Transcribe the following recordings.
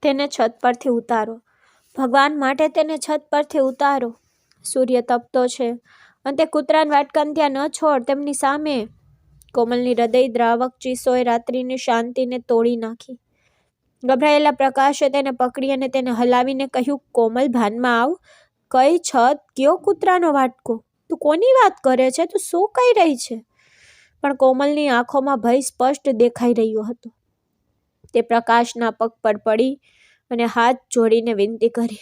તેને છત પરથી ઉતારો. ભગવાન માટે તેને છત પરથી ઉતારો. સૂર્ય તપતો છે અને તે કૂતરાના વાટકાને ત્યાં ન છોડ, તેમની સામે. કોમલની હૃદય દ્રાવક ચીસોએ રાત્રિની શાંતિને તોડી નાખી. ગભરાયેલા પ્રકાશે તેને પકડી અને તેને હલાવીને કહ્યું, કોમલ, ભાનમાં આવ. કઈ છત? કયો કૂતરાનો વાટકો? તું કોની વાત કરે છે? તું શું કહી રહી છે? પણ કોમલની આંખોમાં ભય સ્પષ્ટ દેખાઈ રહ્યો હતો. તે પ્રકાશના પગ પર પડી અને હાથ જોડીને વિનંતી કરી,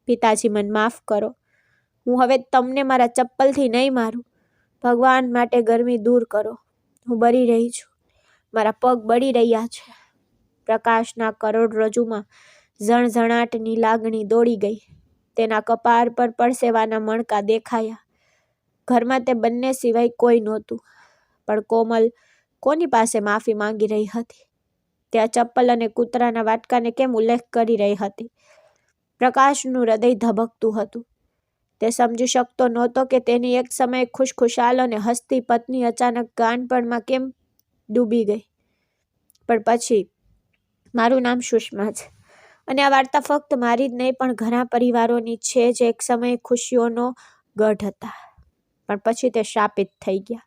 પિતાજી, મને માફ કરો. હું હવે તમને મારા ચપ્પલથી નહીં મારું. ભગવાન માટે ગરમી દૂર કરો. હું બળી રહી છું. મારા પગ બળી રહ્યા છે. પ્રકાશના કરોડરજ્જુમાં ઝણઝણાટની લાગણી દોડી ગઈ. તેના કપાળ પર પરસેવાના મણકા દેખાયા. ઘરમાં તે બંને સિવાય કોઈ નહોતું. પણ કોમલ કોની પાસે માફી માંગી રહી હતી? ત્યાં ચપ્પલ અને કૂતરાના વાટકાને કેમ ઉલ્લેખ કરી રહી હતી? પ્રકાશનું હૃદય ધબકતું હતું. તે સમજી શકતો નહોતો કે તેની એક સમયે ખુશખુશાલ અને હસતી પત્ની અચાનક ગાંડપણમાં કેમ ડૂબી ગઈ. પણ પછી, મારું નામ સુષ્મા છે અને આ વાર્તા ફક્ત મારી જ નહીં પણ ઘણા પરિવારોની છે જે એક સમયે ખુશીઓનો ગઢ હતા, પણ પછી તે શાપિત થઈ ગયા.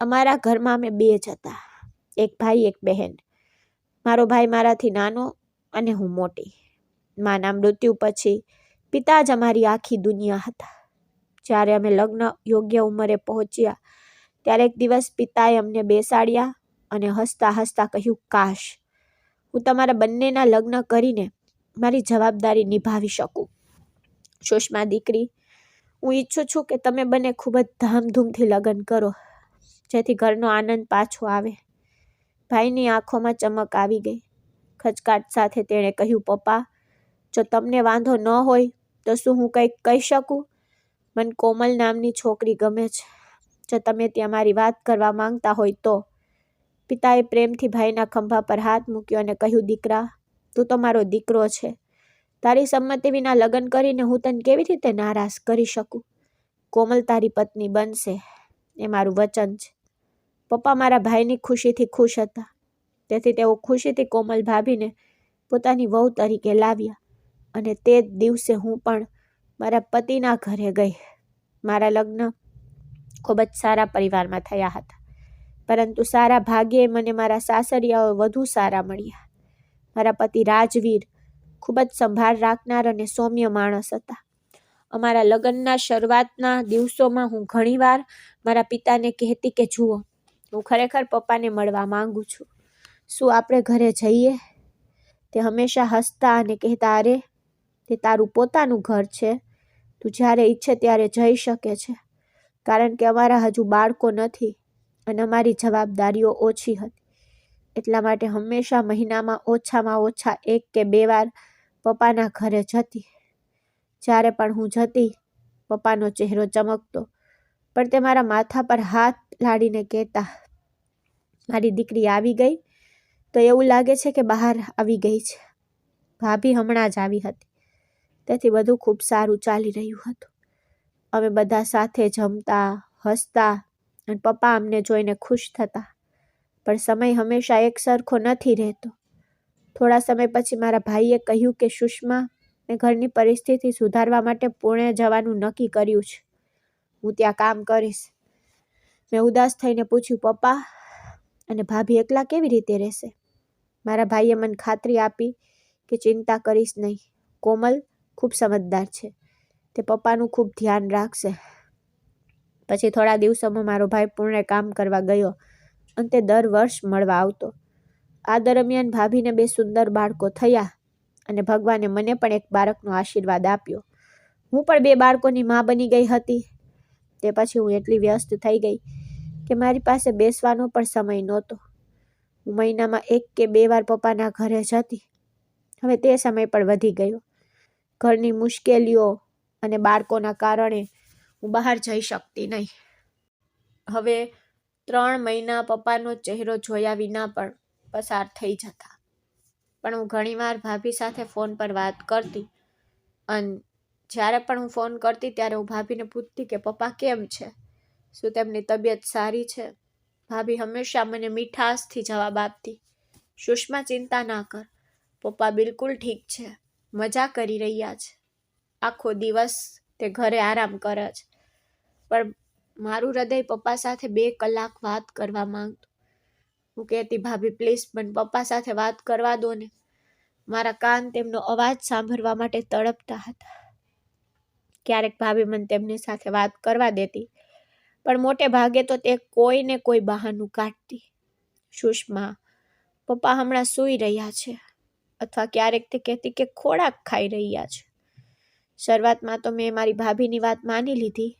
અમારા ઘરમાં અમે 2 જ હતા, એક ભાઈ, એક બહેન. મારો ભાઈ મારાથી નાનો અને હું મોટી. માના મૃત્યુ પછી પિતા જ અમારી આખી દુનિયા હતા. જ્યારે અમે લગ્ન યોગ્ય ઉંમરે પહોંચ્યા ત્યારે એક દિવસ પિતાએ અમને બેસાડ્યા અને હસતા હસતા કહ્યું, કાશ હું તમારા બંનેના લગ્ન કરીને મારી જવાબદારી નિભાવી શકું. સુષ્મા દીકરી, હું ઈચ્છું છું કે તમે બંને ખૂબ જ ધામધૂમથી લગ્ન કરો, જેથી ઘરનો આનંદ પાછો આવે. ભાઈની આંખોમાં ચમક આવી ગઈ. ખચકાટ સાથે તેણે કહ્યું, પપ્પા, જો તમને વાંધો ન હોય તો શું હું કંઈક કહી શકું? મને કોમલ નામની છોકરી ગમે છે. જો તમે ત્યાં મારી વાત કરવા માંગતા હોય તો. પિતાએ પ્રેમથી ભાઈના ખંભા પર હાથ મૂક્યો અને કહ્યું, દીકરા, તું તો મારો દીકરો છે. તારી સંમતિ વિના લગ્ન કરીને હું તને કેવી રીતે નારાજ કરી શકું? કોમલ તારી પત્ની બનશે, એ મારું વચન છે. પપ્પા મારા ભાઈની ખુશીથી ખુશ હતા, તેથી તેઓ ખુશીથી કોમલ ભાભીને પોતાની વહુ તરીકે લાવ્યા અને તે જ દિવસે હું પણ મારા પતિના ઘરે ગઈ. મારા લગ્ન ખૂબ જ સારા પરિવારમાં થયા હતા, પરંતુ સારા ભાગ્યે મને મારા સાસરિયાઓ વધુ સારા મળ્યા. મારા પતિ રાજવીર, ખૂબ જ સંભાળ રાખનાર અને સૌમ્ય માણસ હતા. અમારા લગ્નના શરૂઆતના દિવસોમાં હું ઘણીવાર મારા પિતાને કહેતી કે જુઓ, હું ખરેખર પપ્પાને મળવા માંગુ છું. શું આપણે ઘરે જઈએ? તે હંમેશા હસતા અને કહેતા, અરે, તે તારું પોતાનું ઘર છે. તું જ્યારે ઈચ્છે ત્યારે જઈ શકે છે. કારણ કે અમારા હજુ બાળકો નથી અને અમારી જવાબદારીઓ ઓછી હતી. એટલા માટે હંમેશા મહિનામાં ઓછામાં ઓછા 1 કે 2 વાર પપ્પાના ઘરે જતી. જ્યારે પણ હું જતી, પપ્પાનો ચહેરો ચમકતો, પણ તે મારા માથા પર હાથ લાડીને કહેતા, મારી દીકરી આવી ગઈ? તો એવું લાગે છે કે બહાર આવી ગઈ છે. ભાભી હમણાં જ આવી હતી, તેથી બધું ખૂબ સારું ચાલી રહ્યું હતું. અમે બધા સાથે જમતા, હસતા અને પપ્પા અમને જોઈને ખુશ થતા. પણ સમય હંમેશા એક સરખો નથી રહેતો. થોડા સમય પછી મારા ભાઈએ કહ્યું કે સુષ્મા, મેં ઘરની પરિસ્થિતિ સુધારવા માટે પુણે જવાનું નક્કી કર્યું છે. હું ત્યાં કામ કરીશ. મેં ઉદાસ થઈને પૂછ્યું, પપ્પા અને ભાભી એકલા કેવી રીતે રહેશે? મારા ભાઈએ મને ખાતરી આપી કે ચિંતા કરીશ નહીં. કોમલ ખૂબ સમજદાર છે. તે પપ્પાનું ખૂબ ધ્યાન રાખશે. પછી થોડા દિવસોમાં મારો ભાઈ પુણે કામ કરવા ગયો અને તે દર વર્ષ મળવા આવતો. આ દરમિયાન ભાભીને 2 સુંદર બાળકો થયા અને ભગવાને મને પણ એક બાળકનો આશીર્વાદ આપ્યો. હું પણ 2 બાળકોની મા બની ગઈ હતી. તે પછી હું એટલી વ્યસ્ત થઈ ગઈ કે મારી પાસે બેસવાનો પણ સમય નહોતો. હું મહિનામાં 1 કે 2 વાર પપ્પાના ઘરે જતી. હવે તે સમય પણ વધી ગયો. ઘરની મુશ્કેલીઓ અને બાળકોના કારણે હું બહાર જઈ શકતી નહીં. હવે 3 મહિના પપ્પાનો ચહેરો જોયા વિના પણ પસાર થઈ જતા. પણ હું ઘણીવાર ભાભી સાથે ફોન પર વાત કરતી અને જ્યારે પણ હું ફોન કરતી ત્યારે હું ભાભીને પૂછતી કે પપ્પા કેમ છે? શું તેમની તબિયત સારી છે? ભાભી હંમેશા મને મીઠાશથી જવાબ આપતી, સુષ્મા, ચિંતા ના કર. પપ્પા બિલકુલ ઠીક છે, મજા કરી રહ્યા છે. આખો દિવસ તે ઘરે આરામ કરે છે. પણ મારું હૃદય પપ્પા સાથે 2 કલાક વાત કરવા માંગતું. હું કહેતી, ભાભી પ્લીઝ મને પપ્પા સાથે વાત કરવા દો ને. મારા કાન તેમનો અવાજ સાંભળવા માટે તડપતા હતા. ક્યારેક ભાભી મને તેમની સાથે વાત કરવા દેતી, પણ મોટે ભાગે તો તે કોઈ ને કોઈ બહાનું કાઢતી. સુષ્મા, પપ્પા હમણાં સૂઈ રહ્યા છે, અથવા ક્યારેક તે કહેતી કે ખોરાક ખાઈ રહ્યા છે. શરૂઆતમાં તો મેં મારી ભાભીની વાત માની લીધી.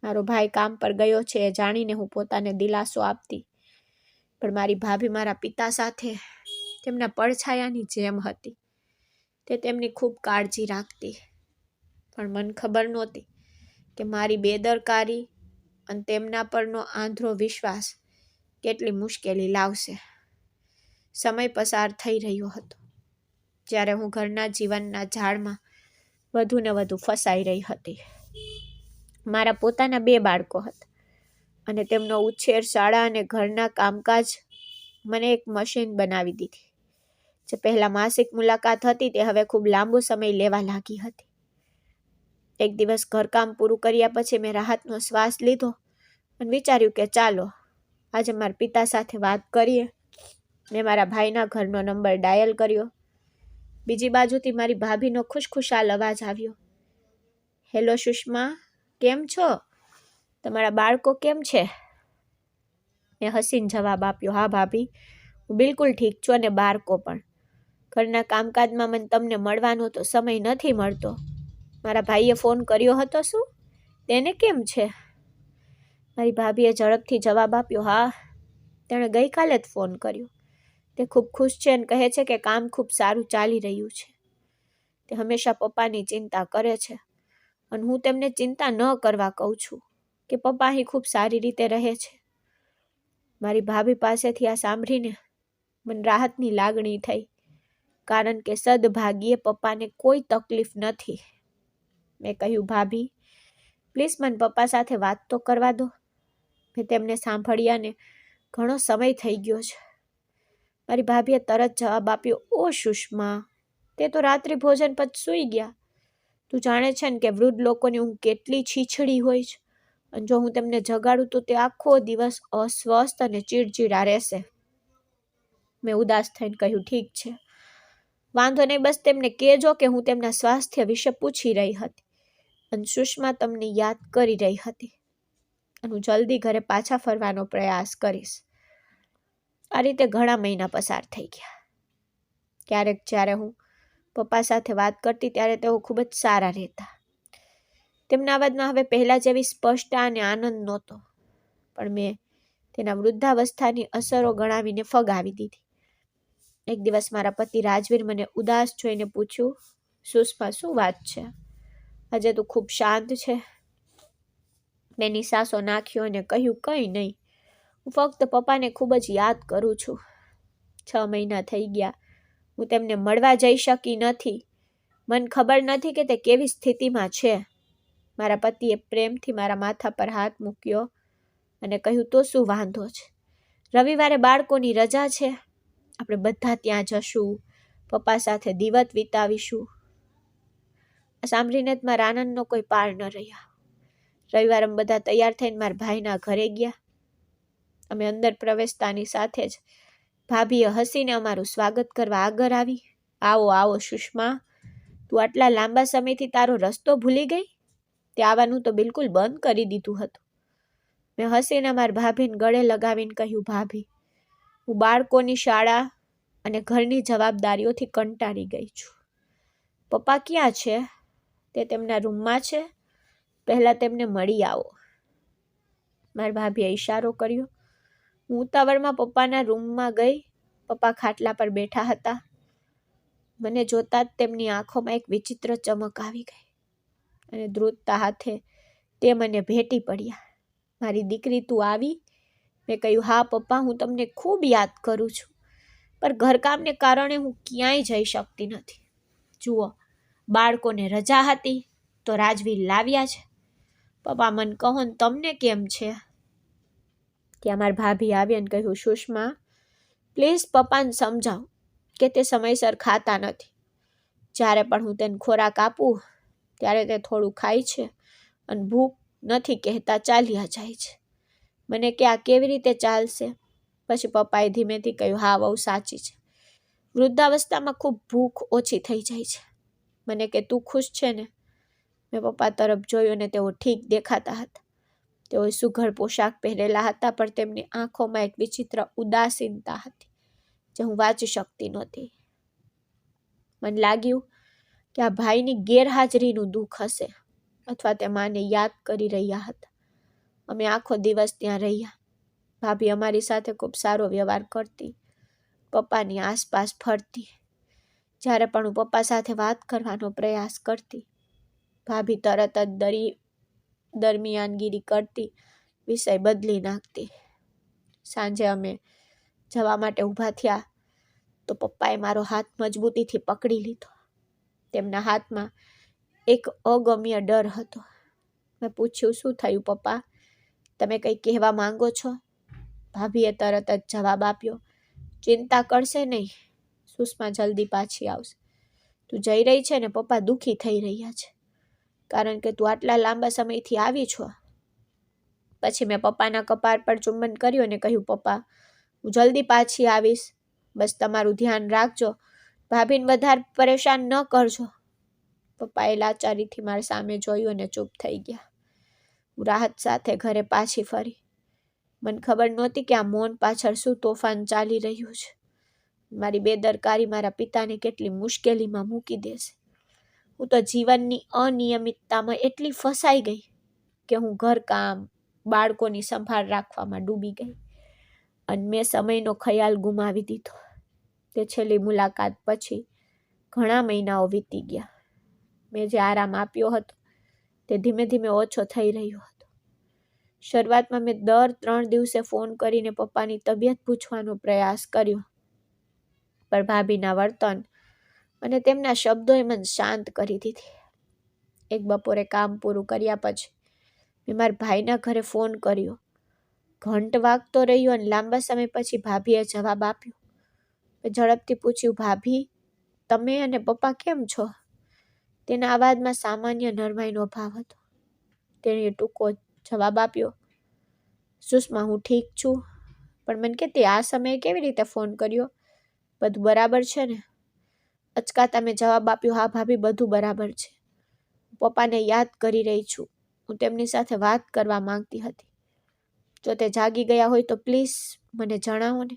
મારો ભાઈ કામ પર ગયો છે એ જાણીને હું પોતાને દિલાસો આપતી. પણ મારી ભાભી મારા પિતા સાથે તેમના પડછાયાની જેમ હતી. તે તેમની ખૂબ કાળજી રાખતી. પણ મને ખબર નહોતી કે મારી બેદરકારી અને તેમના પરનો આંધળો વિશ્વાસ કેટલી મુશ્કેલી લાવશે. સમય પસાર થઈ રહ્યો હતો, જ્યારે હું ઘરના જીવનના ઝાડમાં વધુ ને વધુ ફસાઈ રહી હતી. મારા પોતાના 2 બાળકો હતા અને તેમનો ઉછેર, શાળા અને ઘરના કામકાજ મને એક મશીન બનાવી દીધી. જે પહેલા માસિક મુલાકાત હતી તે હવે ખૂબ લાંબો સમય લેવા લાગી હતી. એક દિવસ ઘરકામ પૂરું કર્યા પછી મેં રાહતનો શ્વાસ લીધો અને વિચાર્યું કે ચાલો આજે મારા પિતા સાથે વાત કરીએ. મેં મારા ભાઈના ઘરનો નંબર ડાયલ કર્યો. બીજી બાજુથી મારી ભાભીનો ખુશખુશાલ અવાજ આવ્યો. હેલો સુષ્મા, કેમ છો? તમારા બાળકો કેમ છે? મેં હસીને જવાબ આપ્યો, હા ભાભી, હું બિલકુલ ઠીક છું અને બાળકો પણ. ઘરના કામકાજમાં મને તમને મળવાનો તો સમય નથી મળતો. મારા ભાઈએ ફોન કર્યો હતો શું? તેને કેમ છે? મારી ભાભીએ ઝડપથી જવાબ આપ્યો, હા, તેણે ગઈકાલે જ ફોન કર્યો. તે ખૂબ ખુશ છે અને કહે છે કે કામ ખૂબ સારું ચાલી રહ્યું છે. તે હંમેશા પપ્પાની ચિંતા કરે છે અને હું તેમને ચિંતા ન કરવા કહું છું કે પપ્પા અહીં ખૂબ સારી રીતે રહે છે. મારી ભાભી પાસેથી આ સાંભળીને મને રાહતની લાગણી થઈ, કારણ કે સદભાગ્યે પપ્પાને કોઈ તકલીફ નથી. મેં કહ્યું, ભાભી પ્લીઝ મને પપ્પા સાથે વાત તો કરવા દો. મેં તેમને સાંભળ્યાને ઘણો સમય થઈ ગયો છે. મારી ભાભીએ તરત જવાબ આપ્યો, ઓ સુષ્મા, તે તો રાત્રિ ભોજન પછી સૂઈ ગયા. તું જાણે છે ને કે વૃદ્ધ લોકોની ઊંઘ કેટલી છીછડી હોય છે, અને જો હું તેમને જગાડું તો તે આખો દિવસ અસ્વસ્થ અને ચીડચીડા રહેશે. મેં ઉદાસ થઈને કહ્યું, ઠીક છે, વાંધો નહીં, બસ તેમને કહેજો કે હું તેમના સ્વાસ્થ્ય વિશે પૂછી રહી હતી અને સુષ્મા તમને યાદ કરી રહી હતી અને હું જલ્દી ઘરે પાછા ફરવાનો પ્રયાસ કરીશ. આ રીતે ઘણા મહિના પસાર થઈ ગયા. ક્યારેક જ્યારે હું પપ્પા સાથે વાત કરતી ત્યારે તેઓ ખૂબ જ સારા રહેતા. તેમના અવાજમાં હવે પહેલા જેવી સ્પષ્ટતા અને આનંદ નહોતો, પણ મેં તેના વૃદ્ધાવસ્થાની અસરો ગણાવીને ફગાવી દીધી. એક દિવસ મારા પતિ રાજવીર મને ઉદાસ જોઈને પૂછ્યું, સુષ્મા, શું વાત છે? આજે તું ખૂબ શાંત છે. મેં નિસાસો નાખ્યો અને કહ્યું, કંઈ નહીં, હું ફક્ત પપ્પાને ખૂબ જ યાદ કરું છું. 6 મહિના થઈ ગયા, હું તેમને મળવા જઈ શકી નથી. મને ખબર નથી કે તે કેવી સ્થિતિમાં છે. મારા પતિએ પ્રેમથી મારા માથા પર હાથ મૂક્યો અને કહ્યું, તો શું વાંધો છે? રવિવારે બાળકોની રજા છે, આપણે બધા ત્યાં જશું, પપ્પા સાથે દિવસ વિતાવીશું. આ સાંભળીને જ મારા આનંદનો કોઈ પાર ન રહ્યા. રવિવારે અમે બધા તૈયાર થઈને મારા ભાઈના ઘરે ગયા. અમે અંદર પ્રવેશતાની સાથે જ ભાભીએ હસીને અમારું સ્વાગત કરવા આગળ આવી. આવો આવો સુષ્મા, તું આટલા લાંબા સમયથી તારો રસ્તો ભૂલી ગઈ? તે આવવાનું તો બિલકુલ બંધ કરી દીધું હતું. મેં હસીને મારા ભાભીને ગળે લગાવીને કહ્યું, ભાભી, હું બાળકોની શાળા અને ઘરની જવાબદારીઓથી કંટાળી ગઈ છું. પપ્પા ક્યાં છે? તે તેમના રૂમમાં છે. પહેલાં તેમને મળી આવો. મારા ભાભીએ ઈશારો કર્યો. હું ઉતાવળમાં પપ્પાના રૂમમાં ગઈ. પપ્પા ખાટલા પર બેઠા હતા. મને જોતા જ તેમની આંખોમાં એક વિચિત્ર ચમક આવી ગઈ અને ધ્રુજતા હાથે તે મને ભેટી પડ્યા. મારી દીકરી, તું આવી? મેં કહ્યું, હા પપ્પા, હું તમને ખૂબ યાદ કરું છું, પણ ઘરકામને કારણે હું ક્યાંય જઈ શકતી નથી. જુઓ, બાળકોને રજા હતી તો રાજવીર લાવ્યા છે. પપ્પા, મને કહો ને, તમને કેમ છે? ત્યાં મારા ભાભી આવી અને કહ્યું, સુષ્મા, પ્લીઝ પપ્પાને સમજાવ. કે તે સમયસર ખાતા નથી. જ્યારે પણ હું તેને ખોરાક આપું ત્યારે તે થોડું ખાય છે અને ભૂખ નથી કહેતા ચાલ્યા જાય છે. મને કે આ કેવી રીતે ચાલશે? પછી પપ્પાએ ધીમેથી કહ્યું, હા વહુ સાચી છે. વૃદ્ધાવસ્થામાં ખૂબ ભૂખ ઓછી થઈ જાય છે. મને કે તું ખુશ છે ને? મેં પપ્પા તરફ જોયું અને તેઓ ઠીક દેખાતા હતા. તેઓએ સુઘડ પોશાક પહેરેલા હતા, પણ તેમની આંખોમાં એક વિચિત્ર ઉદાસીનતા હતી જે હું વાંચી શકતી નહોતી. મને લાગ્યું કે આ ભાઈની ગેરહાજરીનું દુઃખ હશે અથવા તે માને યાદ કરી રહ્યા હતા. અમે આખો દિવસ ત્યાં રહ્યા. ભાભી અમારી સાથે ખૂબ સારો વ્યવહાર કરતી, પપ્પાની આસપાસ ફરતી. જ્યારે પણ હું પપ્પા સાથે વાત કરવાનો પ્રયાસ કરતી, ભાભી તરત જ દરમિયાનગીરી કરતી, વિષય બદલી નાખતી. સાંજે અમે જવા માટે ઊભા થયા તો પપ્પાએ મારો હાથ મજબૂતીથી પકડી લીધો. તેમના હાથમાં એક અગમ્ય ડર હતો. મેં પૂછ્યું, શું થયું પપ્પા? તમે કંઈ કહેવા માંગો છો? ભાભીએ તરત જ જવાબ આપ્યો, ચિંતા કરશે નહીં, સુષ્મા જલ્દી પાછી આવશે. તું જઈ રહી છે ને પપ્પા દુઃખી થઈ રહ્યા છે, કારણ કે તું આટલા લાંબા સમયથી આવી છો. પછી મેં પપ્પાના કપાળ પર ચુંબન કર્યું અને કહ્યું, પપ્પા હું જલ્દી પાછી આવીશ, બસ તમારું ધ્યાન રાખજો, ભાભીને વધારે પરેશાન ન કરજો. પપ્પાએ લાચારીથી મારી સામે જોયું અને ચૂપ થઈ ગયા. હું રાહત સાથે ઘરે પાછી ફરી. મને ખબર નહોતી કે આ મૌન પાછળ શું તોફાન ચાલી રહ્યું છે. મારી બેદરકારી મારા પિતાને કેટલી મુશ્કેલીમાં મૂકી દેશે. હું તો જીવનની અનિયમિતતામાં એટલી ફસાઈ ગઈ કે હું ઘરકામ, બાળકોની સંભાળ રાખવામાં ડૂબી ગઈ અને મેં સમયનો ખ્યાલ ગુમાવી દીધો. તે છેલ્લી મુલાકાત પછી ઘણા મહિનાઓ વીતી ગયા. મેં જે આરામ આપ્યો હતો તે ધીમે ધીમે ઓછો થઈ રહ્યો હતો. શરૂઆતમાં મેં દર 3 દિવસે ફોન કરીને પપ્પાની તબિયત પૂછવાનો પ્રયાસ કર્યો, પણ ભાભીના વર્તન અને તેમના શબ્દોએ મને શાંત કરી દીધી. એક બપોરે કામ પૂરું કર્યા પછી મેં મારા ભાઈના ઘરે ફોન કર્યો. ઘંટ વાગતો રહ્યો અને લાંબા સમય પછી ભાભીએ જવાબ આપ્યો. મેં ઝડપથી પૂછ્યું, ભાભી તમે અને પપ્પા કેમ છો? તેના અવાજમાં સામાન્ય નરમાઈનો ભાવ હતો. તેણે ટૂંકો જવાબ આપ્યો, સુષ્મા હું ઠીક છું, પણ મને કે તે આ સમયે કેવી રીતે ફોન કર્યો? બધું બરાબર છે ને? અચકાતા મેં જવાબ આપ્યો, હા ભાભી બધું બરાબર છે. પપ્પાને યાદ કરી રહી છું. હું તેમની સાથે વાત કરવા માંગતી હતી. જો તે જાગી ગયા હોય તો પ્લીઝ મને જણાવો ને.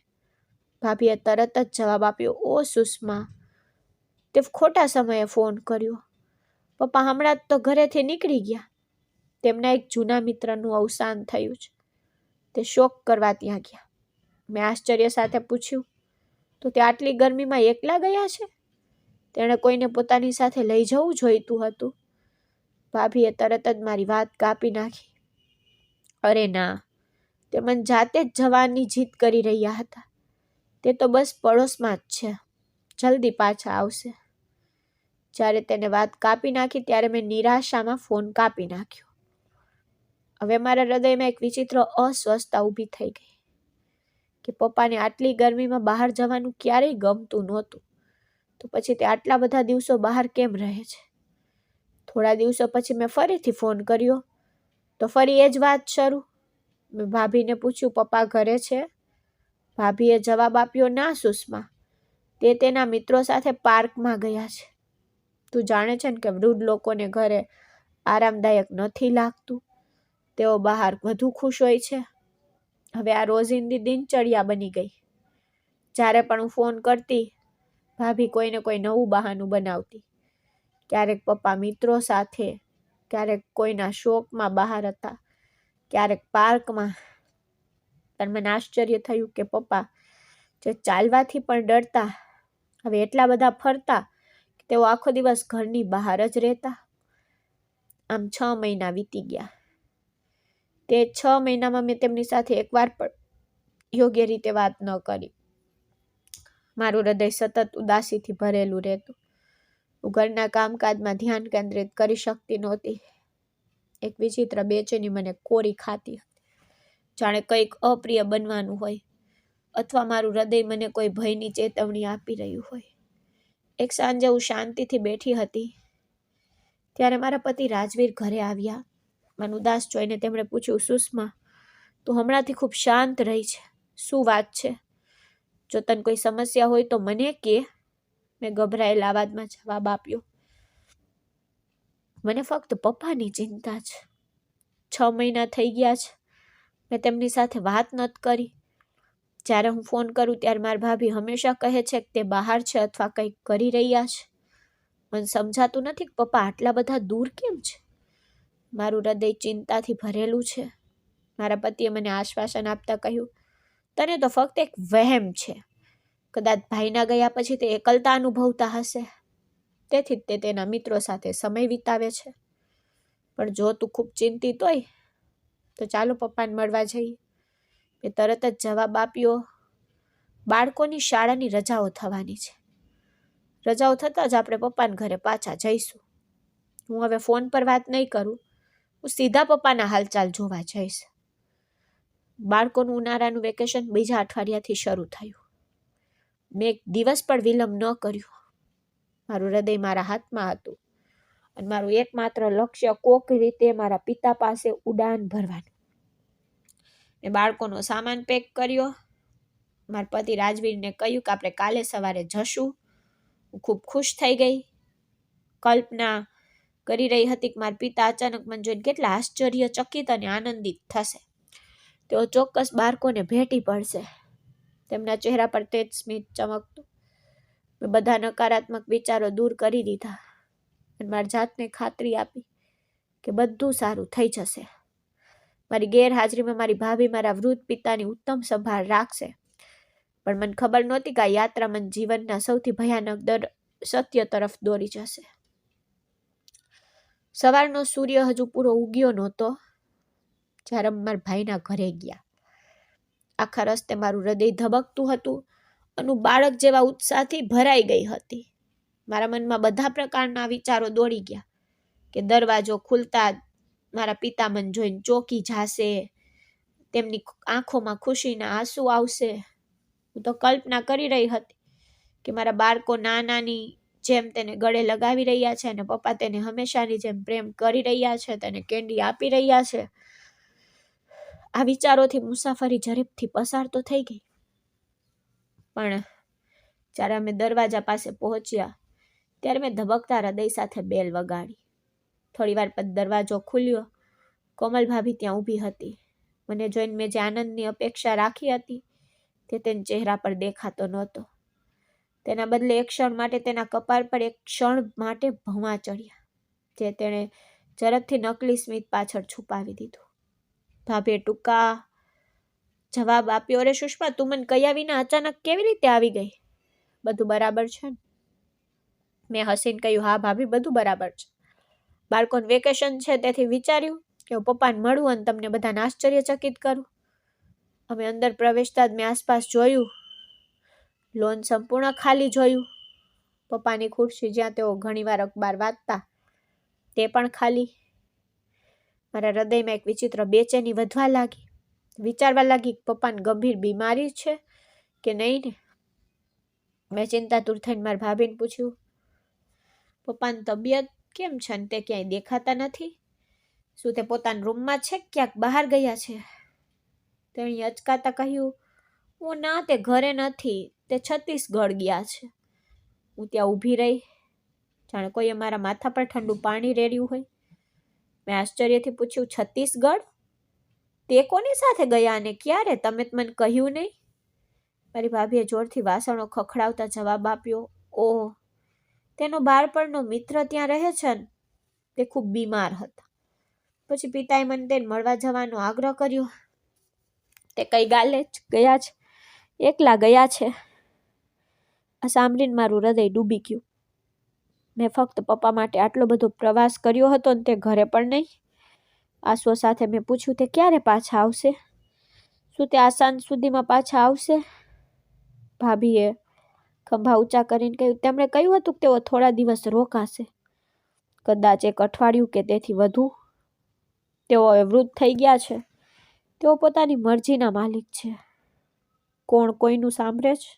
ભાભીએ તરત જ જવાબ આપ્યો, ઓ સુષ્મા, તે ખોટા સમયે ફોન કર્યો. પપ્પા હમણાં જ તો ઘરેથી નીકળી ગયા. તેમના એક જૂના મિત્રનું અવસાન થયું છે. તે શોક કરવા ત્યાં ગયા. મેં આશ્ચર્ય સાથે પૂછ્યું, તો તે આટલી ગરમીમાં એકલા ગયા છે? તેણે કોઈને પોતાની સાથે લઈ જવું જોઈતું હતું. ભાભીએ તરત જ મારી વાત કાપી નાખી. અરે ના, તે મને જાતે જ જવાની જીદ કરી રહ્યા હતા. તે તો બસ પડોશમાં જ છે, જલ્દી પાછા આવશે. જ્યારે તેને વાત કાપી નાખી ત્યારે મેં નિરાશામાં ફોન કાપી નાખ્યો. હવે મારા હૃદયમાં એક વિચિત્ર અસ્વસ્થતા ઊભી થઈ ગઈ કે પપ્પાને આટલી ગરમીમાં બહાર જવાનું ક્યારેય ગમતું નહોતું, તો પછી તે આટલા બધા દિવસો બહાર કેમ રહે છે? થોડા દિવસો પછી મેં ફરીથી ફોન કર્યો તો ફરી એ જ વાત શરૂ. મેં ભાભીને પૂછ્યું, પપ્પા ઘરે છે? ભાભીએ જવાબ આપ્યો, ના સુષ્મા, તે તેના મિત્રો સાથે પાર્કમાં ગયા છે. તું જાણે છે ને કે વૃદ્ધ લોકોને ઘરે આરામદાયક નથી લાગતું. તેઓ બહાર વધુ ખુશ હોય છે. હવે આ રોજિંદી દિનચર્યા બની ગઈ. જ્યારે પણ હું ફોન કરતી, ભાભી કોઈને કોઈ નવું બહાનું બનાવતી. ક્યારેક પપ્પા મિત્રો સાથે, ક્યારેક કોઈના શોકમાં બહાર હતા, ક્યારેક પાર્કમાં. પણ મને આશ્ચર્ય થયું કે પપ્પા જે ચાલવાથી પણ ડરતા, હવે એટલા બધા ફરતા કે તેઓ આખો દિવસ ઘરની બહાર જ રહેતા. આમ 6 મહિના વીતી ગયા. તે 6 મહિનામાં મેં તેમની સાથે એકવાર પણ યોગ્ય રીતે વાત ન કરી. મારું હૃદય સતત ઉદાસીથી ભરેલું રહેતું. હું ઘરના કામકાજમાં ધ્યાન કેન્દ્રિત કરી શકતી નહોતી. એક વિચિત્ર બેચેની મને કોરી ખાતી હતી, જાણે કંઈક અપ્રિય બનવાનું હોય. અથવા મારું હૃદય મને કોઈ ભયની ચેતવણી આપી રહ્યું હોય. એક સાંજે હું શાંતિથી બેઠી હતી ત્યારે મારા પતિ રાજવીર ઘરે આવ્યા. મને ઉદાસ જોઈને તેમણે પૂછ્યું, સુષ્મા, તું હમણાંથી ખૂબ શાંત રહી છે, શું વાત છે? જો તને કોઈ સમસ્યા હોય તો મને કે. મેં ગભરાયેલા અવાજમાં જવાબ આપ્યો, મને ફક્ત પપ્પાની ચિંતા છે. 6 મહિના થઈ ગયા છે મેં તેમની સાથે વાત નથી કરી. જ્યારે હું ફોન કરું ત્યારે મારી ભાભી હંમેશા કહે છે કે તે બહાર છે અથવા કંઈક કરી રહ્યા છે. મને સમજાતું નથી કે પપ્પા આટલા બધા દૂર કેમ છે. મારું હૃદય ચિંતાથી ભરેલું છે. મારા પતિએ મને આશ્વાસન આપતા કહ્યું, તને તો ફક્ત એક વહેમ છે. કદાચ ભાઈના ગયા પછી તે એકલતા અનુભવતા હશે, તેથી જ તે તેના મિત્રો સાથે સમય વિતાવે છે. પણ જો તું ખૂબ ચિંતિત હોય તો ચાલો પપ્પાને મળવા જઈએ. મેં તરત જ જવાબ આપ્યો, બાળકોની શાળાની રજાઓ થવાની છે. રજાઓ થતાં જ આપણે પપ્પાના ઘરે પાછા જઈશું. હું હવે ફોન પર વાત નહીં કરું, હું સીધા પપ્પાના હાલચાલ જોવા જઈશ. બાળકોનું ઉનાળાનું વેકેશન બીજા અઠવાડિયાથી શરૂ થયું. મેં એક દિવસ પણ વિલંબ ન કર્યો. મારું હૃદય મારા હાથમાં હતું અને મારું એકમાત્ર લક્ષ્ય કોક રીતે મારા પિતા પાસે ઉડાન ભરવાનું. મેં બાળકોનો સામાન પેક કર્યો. મારા પતિ રાજવીરને કહ્યું કે આપણે કાલે સવારે જશું. હું ખૂબ ખુશ થઈ ગઈ. કલ્પના કરી રહી હતી કે મારા પિતા અચાનક મને જોઈને કેટલા આશ્ચર્યચકિત અને આનંદિત થશે. તેઓ ચોક્કસ બાળકોને ભેટી પડશે. તેમના ચહેરા પર તેજ સ્મિત ચમકતું. મેં બધા નકારાત્મક વિચારો દૂર કરી દીધા અને મારી જાતને ખાતરી આપી કે બધું સારું થઈ જશે. મારી ગેરહાજરીમાં મારી ભાભી મારા વૃદ્ધ પિતાની ઉત્તમ સંભાળ રાખશે. પણ મને ખબર નહોતી કે આ યાત્રા મને જીવનના સૌથી ભયાનક સત્ય તરફ દોરી જશે. સવારનો સૂર્ય હજુ પૂરો ઉગ્યો નહોતો જ્યારે મારા ભાઈના ઘરે ગયા. આખા રસ્તે મારું હૃદય ધબકતું હતું અને બાળક જેવા ઉત્સાહથી ભરાઈ ગઈ હતી. મારા મનમાં બધા પ્રકારના વિચારો દોડી ગયા કે દરવાજો ખુલતા મારા પિતા મને જોઈને ચોંકી જશે, તેમની આંખોમાં ખુશીના આંસુ આવશે. હું તો કલ્પના કરી રહી હતી કે મારા બાળકો નાનાની જેમ તેને ગળે લગાવી રહ્યા છે અને પપ્પા તેને હંમેશાની જેમ પ્રેમ કરી રહ્યા છે, તેને કેન્ડી આપી રહ્યા છે. આ વિચારોથી મુસાફરી ઝડપથી પસાર તો થઈ ગઈ, પણ જ્યારે અમે દરવાજા પાસે પહોંચ્યા ત્યારે મેં ધબકતા હૃદય સાથે બેલ વગાડી. થોડી વાર પછી દરવાજો ખુલ્યો. કોમલ ભાભી ત્યાં ઊભી હતી. મને જોઈને મેં જે આનંદની અપેક્ષા રાખી હતી તે તેના ચહેરા પર દેખાતો નહોતો. તેના બદલે એક ક્ષણ માટે તેના કપાળ પર એક ક્ષણ માટે ભવાં ચડ્યા, જે તેણે ઝડપથી નકલી સ્મિત પાછળ છુપાવી દીધું. ભાભીએ ટૂંકા જવાબ આપ્યો, અરે સુષ્મા, તું મને કહ્યા વિના અચાનક કેવી રીતે આવી ગઈ? બધું બરાબર છે ને? મેં હસીને કહ્યું, હા ભાભી, બધું બરાબર છે. બાળકોનું વેકેશન છે તેથી વિચાર્યું કે હું પપ્પાને મળું અને તમને બધાને આશ્ચર્યચકિત કરું. અમે અંદર પ્રવેશતા જ મેં આસપાસ જોયું. લોન સંપૂર્ણ ખાલી જોયું. પપ્પાની ખુરશી જ્યાં તેઓ ઘણીવાર અખબાર વાંચતા તે પણ ખાલી. મારા હૃદયમાં એક વિચિત્ર બેચેની વધવા લાગી. વિચારવા લાગી કે પપ્પાને ગંભીર બીમારી છે કે નહીં ને. મેં ચિંતાતુર થઈને મારા ભાભીને પૂછ્યું, પપ્પાની તબિયત કેમ છે ને તે ક્યાંય દેખાતા નથી? શું તે પોતાના રૂમમાં છે કે ક્યાંક બહાર ગયા છે? તેણે અચકાતા કહ્યું, ઓ ના, તે ઘરે નથી, તે છત્તીસગઢ ગયા છે. હું ત્યાં ઊભી રહી, જાણે કોઈએ મારા માથા પર ઠંડુ પાણી રેડ્યું હોય. મેં આશ્ચર્યથી પૂછ્યું, છત્તીસગઢ? તે કોની સાથે ગયા અને ક્યારે? તમે મને કહ્યું નહીં. મારી ભાભીએ જોરથી વાસણો ખખડાવતા જવાબ આપ્યો, ઓહ, તેનો બાળપણનો મિત્ર ત્યાં રહે છે ને તે ખૂબ બીમાર હતા. પછી પિતાએ મને તેને મળવા જવાનો આગ્રહ કર્યો. તે કઈ ગાલે જ ગયા છે, એકલા ગયા છે. આ સાંભળીને મારું હૃદય ડૂબી ગયું. મેં ફક્ત પપ્પા માટે આટલો બધો પ્રવાસ કર્યો હતો ને તે ઘરે પણ નહીં. આંસુઓ સાથે મેં પૂછ્યું, તે ક્યારે પાછા આવશે? શું તે આ સાંજ સુધીમાં પાછા આવશે? ભાભીએ ખંભા ઊંચા કરીને કહ્યું, તેમણે કહ્યું હતું કે તેઓ થોડા દિવસ રોકાશે, કદાચ 1 અઠવાડિયું કે તેથી વધુ. તેઓ હવે વૃદ્ધ થઈ ગયા છે. તેઓ પોતાની મરજીના માલિક છે. કોણ કોઈનું સાંભળે છે?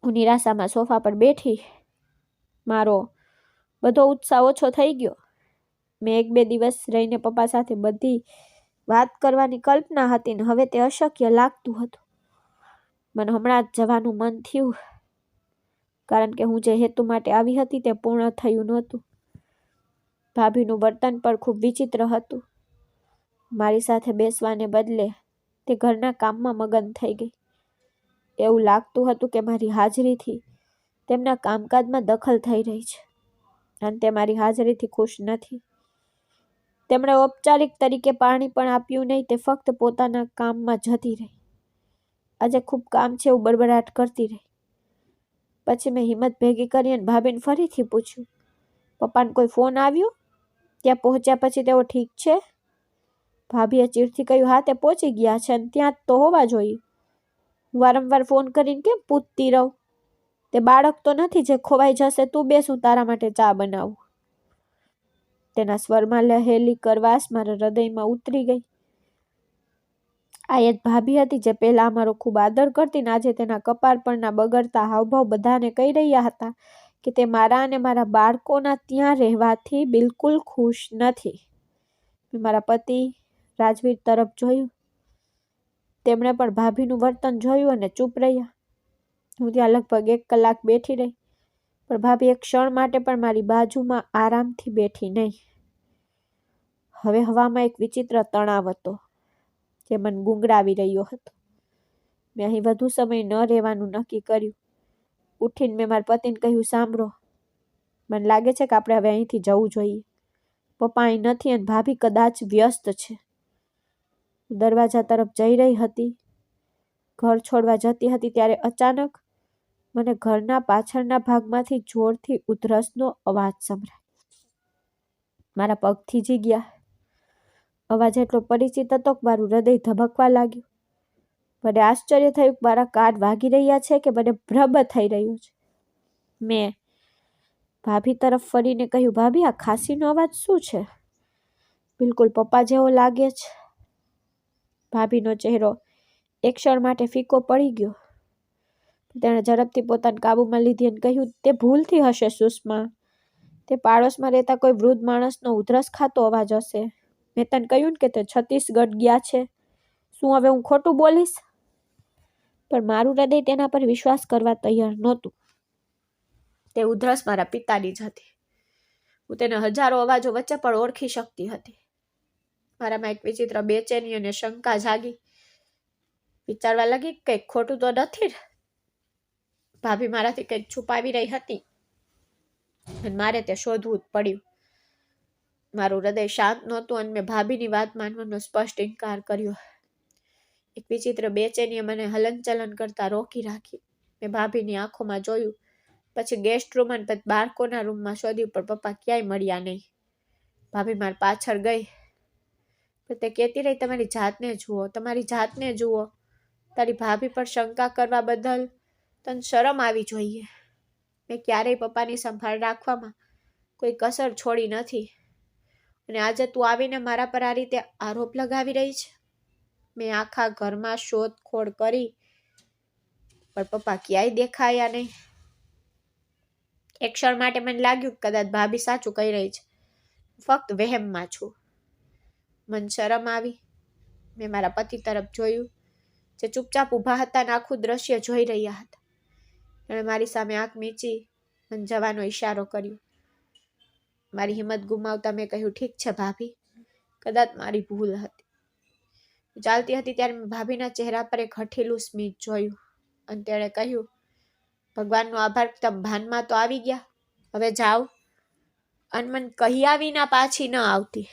હું નિરાશામાં સોફા પર બેઠી. મારો બધો ઉત્સાહ ઓછો થઈ ગયો. મેં 1-2 દિવસ રહીને પપ્પા સાથે બધી વાત કરવાની કલ્પના હતી ને હવે તે અશક્ય લાગતું હતું. મને હમણાં જ જવાનું મન થયું, કારણ કે હું જે હેતુ માટે આવી હતી તે પૂર્ણ થયું નહોતું. ભાભીનું વર્તન પણ ખૂબ વિચિત્ર હતું. મારી સાથે બેસવાને બદલે તે ઘરના કામમાં મગન થઈ ગઈ. એવું લાગતું હતું કે મારી હાજરીથી તેમના કામકાજમાં દખલ થઈ રહી છે અને તે મારી હાજરીથી ખુશ નથી. તેમણે ઔપચારિક તરીકે પાણી પણ આપ્યું નહીં. તે ફક્ત પોતાના કામમાં જતી રહી. આજે ખૂબ કામ છે એવું બડબડાટ કરતી રહી. પછી મેં હિંમત ભેગી કરી અને ભાભીને ફરીથી પૂછ્યું, પપ્પાને કોઈ ફોન આવ્યો? ત્યાં પહોંચ્યા પછી તેઓ ઠીક છે? ભાભીએ ચીડથી કહ્યું, હા તે પહોંચી ગયા છે અને ત્યાં તો હોવા જોઈએ. વારંવાર ફોન કરીને કેમ પૂછતી રહું? તે બાળક તો નથી જે ખોવાઈ જશે. તું બેસ, હું તારા માટે ચા બનાવું. તેના સ્વરમાં લહેલી કરવાશ મારા હૃદયમાં ઉતરી ગઈ. આ એ જ ભાભી હતી જે પહેલા અમારો ખૂબ આદર કરતી ને આજે તેના કપાળ પરના બગડતા હાવભાવ બધાને કહી રહ્યા હતા કે તે મારા અને મારા બાળકોના ત્યાં રહેવાથી બિલકુલ ખુશ નથી. મેં મારા પતિ રાજવીર તરફ જોયું. તેમણે પણ ભાભીનું વર્તન જોયું અને ચૂપ રહ્યા. હું ત્યાં લગભગ 1 કલાક બેઠી રહી, પણ ભાભી એક ક્ષણ માટે પણ મારી બાજુમાં આરામથી બેઠી નહીં. હવે હવામાં એક વિચિત્ર તણાવ હતો જે મને ગુંગળાવી રહ્યો હતો. મેં અહીં વધુ સમય ન રહેવાનું નક્કી કર્યું. ઉઠીને મેં મારા પતિને કહ્યું, સાંભળો, મને લાગે છે કે આપણે હવે અહીંથી જવું જોઈએ. પપ્પા અહીં નથી અને ભાભી કદાચ વ્યસ્ત છે. હું દરવાજા તરફ જઈ રહી હતી. ઘર છોડવા જતી હતી ત્યારે અચાનક મને ઘરના પાછળના ભાગમાંથી જોરથી ઉધરસનો અવાજ સંભળાયો. મારા પગ થીજી ગયા. અવાજ એટલો પરિચિત હતો કે મારું હૃદય ધબકવા લાગ્યું. મને આશ્ચર્ય થયું કે મારા કાન વાગી રહ્યા છે કે મને ભ્રમ થઈ રહ્યો છે. મેં ભાભી તરફ ફરીને કહ્યું, ભાભી, આ ખાંસીનો અવાજ શું છે? બિલકુલ પપ્પા જેવો લાગે છે. ભાભીનો ચહેરો એક ક્ષણ માટે ફીકો પડી ગયો. તેણે ઝડપથી પોતાને કાબૂમાં લીધી અને કહ્યું, તે ભૂલથી હશે સુષ્મા. તે પાડોશમાં રહેતા કોઈ વૃદ્ધ માણસનો ઉધરસ ખાતો અવાજ હશે. મેં તને કહ્યું ને કે તે છત્તીસગઢ ગયા છે. શું હવે હું ખોટું બોલીશ? પણ મારું હૃદય તેના પર વિશ્વાસ કરવા તૈયાર નહોતું. તે ઉધરસ મારા પિતાની જ હતી. હું તેને હજારો અવાજો વચ્ચે પણ ઓળખી શકતી હતી. મારામાં એક વિચિત્ર બેચેની અને શંકા જાગી. વિચારવા લાગી, કંઈક ખોટું તો નથી ને? ભાભી મારાથી કંઈક છુપાવી રહી હતી અને મારે તે શોધવું જ પડ્યું. મારું હૃદય શાંત નહોતું અને મેં ભાભીની વાત માનવાનો સ્પષ્ટ ઇનકાર કર્યો. એક વિચિત્ર બેચેનીએ મને હલનચલન કરતા રોકી રાખી. મેં ભાભીની આંખોમાં જોયું, પછી ગેસ્ટ રૂમ અને પછી બાળકોના રૂમમાં શોધ્યું, પણ પપ્પા ક્યાંય મળ્યા નહીં. ભાભી મારી પાછળ ગઈ, પણ તે કહેતી રહી, તમારી જાતને જુઓ, તમારી જાતને જુઓ. તારી ભાભી પર શંકા કરવા બદલ તને શરમ આવી જોઈએ. મેં ક્યારેય પપ્પાની સંભાળ રાખવામાં કોઈ કસર છોડી નથી અને આજે તું આવીને મારા પર આ રીતે આરોપ લગાવી રહી છે. મેં આખા ઘરમાં શોધખોળ કરી, પણ પપ્પા ક્યાંય દેખાયા નહીં. એક ક્ષણ માટે મને લાગ્યું કે કદાચ ભાભી સાચું કહી રહી છે, ફક્ત વહેમમાં છું. મને શરમ આવી. મેં મારા પતિ તરફ જોયું, જે ચૂપચાપ ઊભા હતા અને આખું દ્રશ્ય જોઈ રહ્યા હતા. એણે મારી સામે આંખ મીચી મને જવાનો ઈશારો કર્યો. મારી હિંમત ગુમાવતા મેં કહ્યું, ઠીક છે ભાભી, કદાચ મારી ભૂલ હતી. ચાલતી હતી ત્યારે મેં ભાભીના ચહેરા પર એક હઠીલું સ્મિત જોયું અને તેણે કહ્યું, ભગવાનનો આભાર, તમે ભાનમાં તો આવી ગયા. હવે જાઓ અને મને કહ્યા વિના પાછી ન આવતી.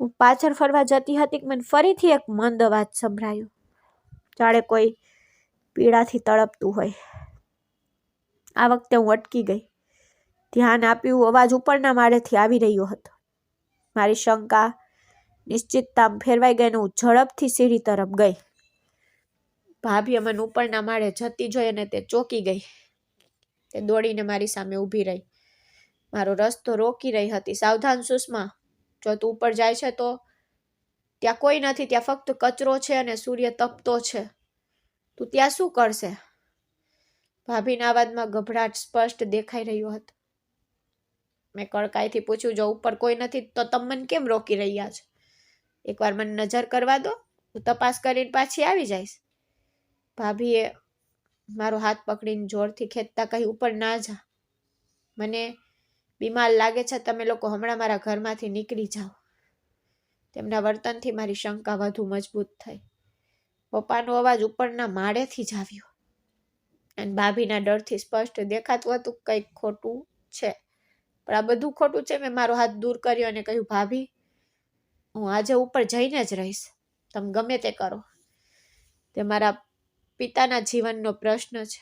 હું પાછળ ફરવા જતી હતી કે મને ફરીથી એક મંદ અવાજ સંભળાયો, જાણે કોઈ પીડાથી તડપતું હોય. આ વખતે હું અટકી ગઈ. ધ્યાન આપ્યું. અવાજ ઉપરના માળેથી આવી રહ્યો હતો. મારી શંકા નિશ્ચિતતા ફેરવાઈ ગઈ અને હું ઝડપથી સીડી તરફ ગઈ. ભાભીએ મને ઉપરના માળે જતી જોઈ અને તે ચોંકી ગઈ. તે દોડીને મારી સામે ઊભી રહી. મારો રસ્તો રોકી રહી હતી. સાવધાન સુષ્મા, જો તું ઉપર જાય છે તો ત્યાં કોઈ નથી, ત્યાં ફક્ત કચરો છે અને સૂર્ય તપતો છે. તું ત્યાં શું કરશે? ભાભીના અવાજમાં ગભરાટ સ્પષ્ટ દેખાઈ રહ્યો હતો. મેં કડકાઈથી પૂછ્યું, જો ઉપર કોઈ નથી તો તમે મને કેમ રોકી રહ્યા છો? એકવાર મને નજર કરવા દો, હું તપાસ કરીને પાછી આવી જઈશ. ભાભીએ મારો હાથ પકડીને જોરથી ખેંચતા કહ્યું, ઉપર ના જા. મને બીમાર લાગે છે. તમે લોકો હમણાં મારા ઘરમાંથી નીકળી જાઓ. તેમના વર્તનથી મારી શંકા વધુ મજબૂત થઈ. પપ્પાનો અવાજ ઉપરના માળેથી જ આવ્યો અને ભાભીના ડરથી સ્પષ્ટ દેખાતું હતું કંઈક ખોટું છે. પણ આ બધું ખોટું છે. મેં મારો હાથ દૂર કર્યો અને કહ્યું, ભાભી, હું આજે ઉપર જઈને જ રહીશ. તમે ગમે તે કરો. તે મારા પિતાના જીવનનો પ્રશ્ન છે.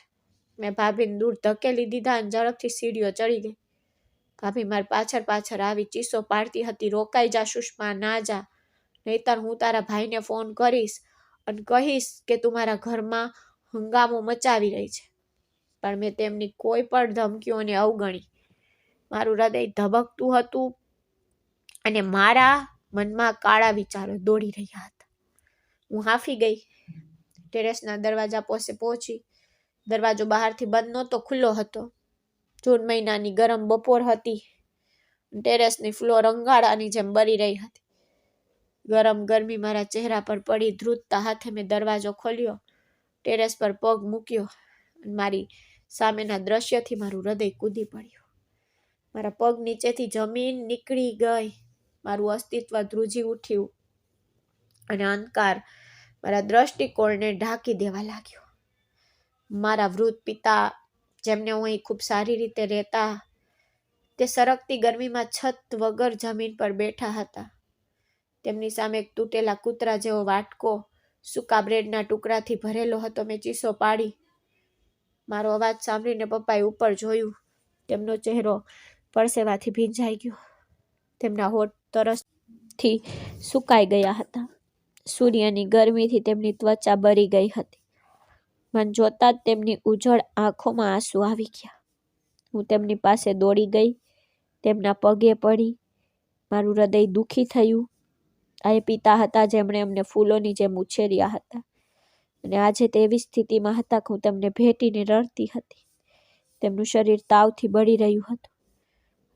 મેં ભાભીને દૂર ધકેલી દીધા અને ઝડપથી સીડીઓ ચડી ગઈ. ભાભી મારી પાછળ પાછળ આવી ચીસો પાડતી હતી, રોકાઈ જા સુષ્મા, ના જા, નહીતર હું તારા ભાઈને ફોન કરીશ અને કહીશ કે તું મારા ઘરમાં હંગામો મચાવી રહી છે. પણ મેં તેમની કોઈ પણ ધમકીઓને અવગણી. મારું હૃદય ધબકતું હતું અને મારા મનમાં કાળા વિચારો દોડી રહ્યા હતા. હું હાંફી ગઈ. ટેરેસના દરવાજા પાસે પહોંચી. દરવાજો બહારથી બંધ નહોતો, ખુલ્લો હતો. જૂન મહિનાની ગરમ બપોર હતી. ટેરેસની ફ્લોર અંગારાની જેમ બળી રહી હતી. ગરમ ગરમી મારા ચહેરા પર પડી. ધ્રુજતા હાથે મેં દરવાજો ખોલ્યો, ટેરેસ પર પગ મૂક્યો. મારી સામેના દ્રશ્યથી મારું હૃદય કૂદી પડ્યું. મારા પગ નીચેથી જમીન નીકળી ગઈ. મારું અસ્તિત્વ ધ્રુજી ઉઠ્યું અને અંધકાર મારા દ્રષ્ટિકોણને ઢાંકી દેવા લાગ્યો. મારા વૃદ્ધ પિતા, જેમને હું અહીં ખૂબ સારી રીતે રહેતા, તે સરકતી ગરમીમાં છત વગર જમીન પર બેઠા હતા. તેમની સામે એક તૂટેલા કૂતરા જેવો વાટકો સૂકા બ્રેડના ટુકડાથી ભરેલો હતો. મેં ચીસો પાડી. મારો અવાજ સાંભળીને પપ્પાએ ઉપર જોયું. તેમનો ચહેરો પરસેવાથી ભીંજાઈ ગયો. તેમના હોઠ તરસથી સુકાઈ ગયા હતા. સૂર્યની ગરમીથી તેમની ત્વચા બળી ગઈ હતી. મને જોતા જ તેમની ઉજ્જળ આંખોમાં આંસુ આવી ગયા. હું તેમની પાસે દોડી ગઈ, તેમના પગે પડી. મારું હૃદય દુઃખી થયું. આ એ પિતા હતા જેમણે અમને ફૂલોની જેમ ઉછેર્યા હતા અને આજે તેવી સ્થિતિમાં હતા કે હું તેમને ભેટીને રડતી હતી. તેમનું શરીર તાવથી બળી રહ્યું હતું.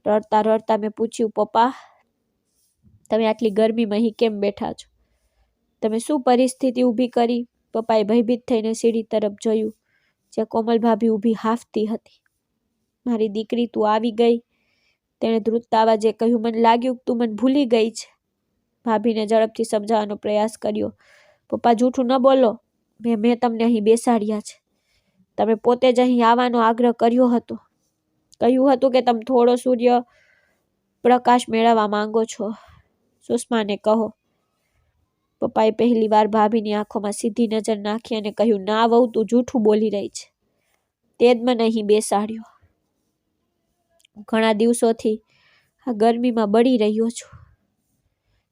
રડતા રડતા મેં પૂછ્યું, પપ્પા, તમે આટલી ગરમીમાં અહીં કેમ બેઠા છો? તમે શું પરિસ્થિતિ ઊભી કરી? પપ્પાએ ભયભીત થઈને સીડી તરફ જોયું, જ્યાં કોમલ ભાભી ઊભી હાંફતી હતી. મારી દીકરી, તું આવી ગઈ? તેણે ધ્રુજતા અવાજે કહ્યું. મને લાગ્યું કે તું મને ભૂલી ગઈ છે. ભાભીને ઝડપથી સમજાવવાનો પ્રયાસ કર્યો. પપ્પા, જૂઠું ન બોલો. મેં તમને અહીં બેસાડ્યા છે. તમે પોતે જ અહીં આવવાનો આગ્રહ કર્યો હતો. કહ્યું હતું કે તમે થોડો સૂર્ય પ્રકાશ મેળવવા માંગો છો. સુષ્માને કહો. પપ્પાએ પહેલી વાર ભાભીની આંખોમાં સીધી નજર નાખી અને કહ્યું, ના વહુ, તું જૂઠું બોલી રહી છે. તે જ મને અહીં બેસાડ્યો. ઘણા દિવસોથી આ ગરમીમાં બળી રહ્યો છું.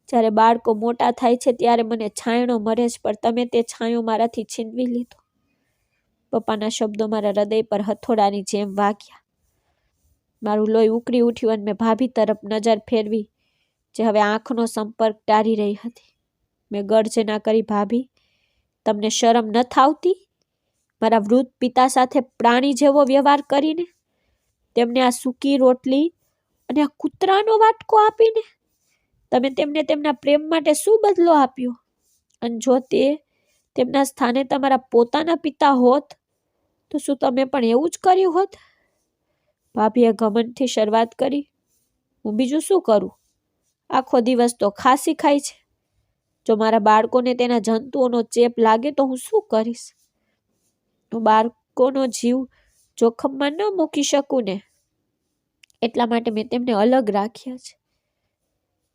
જ્યારે બાળકો મોટા થાય છે ત્યારે મને છાંયણો મળે છે, પણ તમે તે છાંયો મારાથી છીનવી લીધો. પપ્પાના શબ્દો મારા હૃદય પર હથોડાની જેમ વાગ્યા. મારું લોહી ઉકળી ઉઠ્યું અને મેં ભાભી તરફ નજર ફેરવી, જે હવે આંખનો સંપર્ક ટાળી રહી હતી. મેં ગર્જના કરી, ભાભી, તમને શરમ નથી આવતી? મારા વૃદ્ધ પિતા સાથે પ્રાણી જેવો વ્યવહાર કરીને, તેમને આ સૂકી રોટલી અને આ કૂતરાનો વાટકો આપીને તમે તેમને તેમના પ્રેમ માટે શું બદલો આપ્યો? અને જો તે તેમના સ્થાને તમારા પોતાના પિતા હોત તો શું તમે પણ એવું જ કર્યું હોત? ભાભીએ ઘમંડથી શરૂઆત કરી. હું બીજું શું કરું? આખો દિવસ તો ખાંસી ખાય છે. જો મારા બાળકોને તેના જંતુઓનો ચેપ લાગે તો હું શું કરીશ? હું બાળકોનો જીવ જોખમમાં ન મૂકી શકું ને. એટલા માટે મેં તેમને અલગ રાખ્યા છે.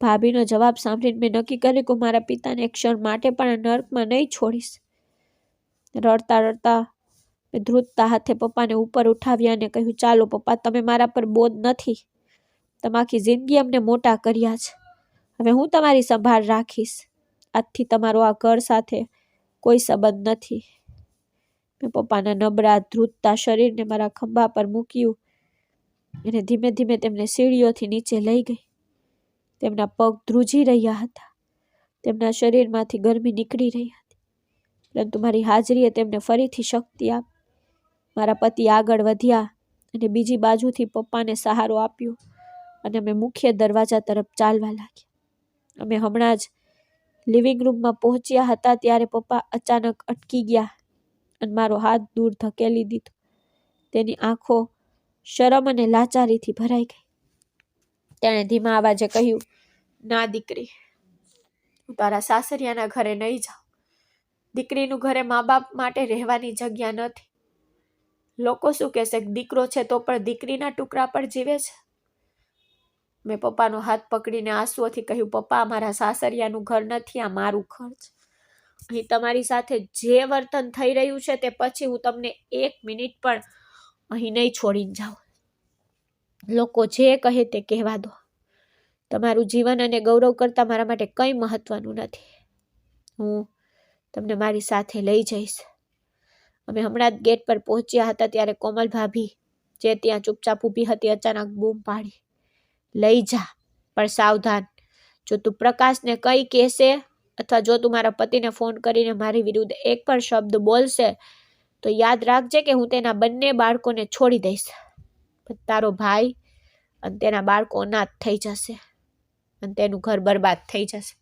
ભાભીનો જવાબ સાંભળીને મેં નક્કી કર્યું કે મારા પિતાને એક ક્ષણ માટે પણ આ નર્કમાં નહીં છોડીશ. રડતા રડતા મેં ધ્રુજતા હાથે પપ્પાને ઉપર ઉઠાવ્યા અને કહ્યું, ચાલો પપ્પા, તમે મારા પર બોજ નથી. તમે આખી જિંદગી અમને મોટા કર્યા છે. હવે હું તમારી સંભાળ રાખીશ. આજથી તમારો આ ઘર સાથે કોઈ સંબંધ નથી. મેં પપ્પાના નબળા ધ્રુજતા શરીરને મારા ખંભા પર મૂક્યું અને ધીમે ધીમે તેમને સીડીઓથી નીચે લઈ ગઈ. તેમના પગ ધ્રુજી રહ્યા હતા. તેમના શરીરમાંથી ગરમી નીકળી રહી હતી, પરંતુ મારી હાજરીએ તેમને ફરીથી શક્તિ આપી. મારા પતિ આગળ વધ્યા અને બીજી બાજુથી પપ્પાને સહારો આપ્યો અને અમે મુખ્ય દરવાજા તરફ ચાલવા લાગ્યા. અમે હમણાં જ લિવિંગ રૂમમાં પહોંચ્યા હતા ત્યારે પપ્પા અચાનક અટકી ગયા અને મારો હાથ દૂર ધકેલી દીધો. તેની આંખો શરમ અને લાચારીથી ભરાઈ ગઈ. તેણે ધીમા અવાજે કહ્યું, ના દીકરી, હું તારા સાસરિયાના ઘરે નહીં જાઉં. દીકરીનું ઘરે મા બાપ માટે રહેવાની જગ્યા નથી. લોકો શું કહેશે, દીકરો છે તો પણ દીકરીના ટુકડા પર જીવે છે. મેં પપ્પાનો હાથ પકડીને આંસુઓથી કહ્યું, પપ્પા, મારા સાસરિયાનું ઘર નથી, આ મારું ઘર છે. અહીં તમારી સાથે જે વર્તન થઈ રહ્યું છે તે પછી હું તમને 1 મિનિટ પણ અહીં નહીં છોડીને જાઉં. લોકો જે કહે તે કહેવા દો. તમારું જીવન અને ગૌરવ કરતાં મારા માટે કંઈ મહત્વનું નથી. હું તમને મારી સાથે લઈ જઈશ. અમે હમણાં જ ગેટ પર પહોંચ્યા હતા ત્યારે કોમલ ભાભી, જે ત્યાં ચૂપચાપ ઊભી હતી, અચાનક બૂમ પાડી, લઈ જા, પણ સાવધાન. જો તું પ્રકાશને કંઈ કહેશે અથવા જો તું મારા પતિને ફોન કરીને મારી વિરુદ્ધ એક પણ શબ્દ બોલશે તો યાદ રાખજે કે હું તેના બંને બાળકોને છોડી દઈશ. તારો ભાઈ અને તેના બાળકો અનાથ થઈ જશે અને તેનું ઘર બરબાદ થઈ જશે.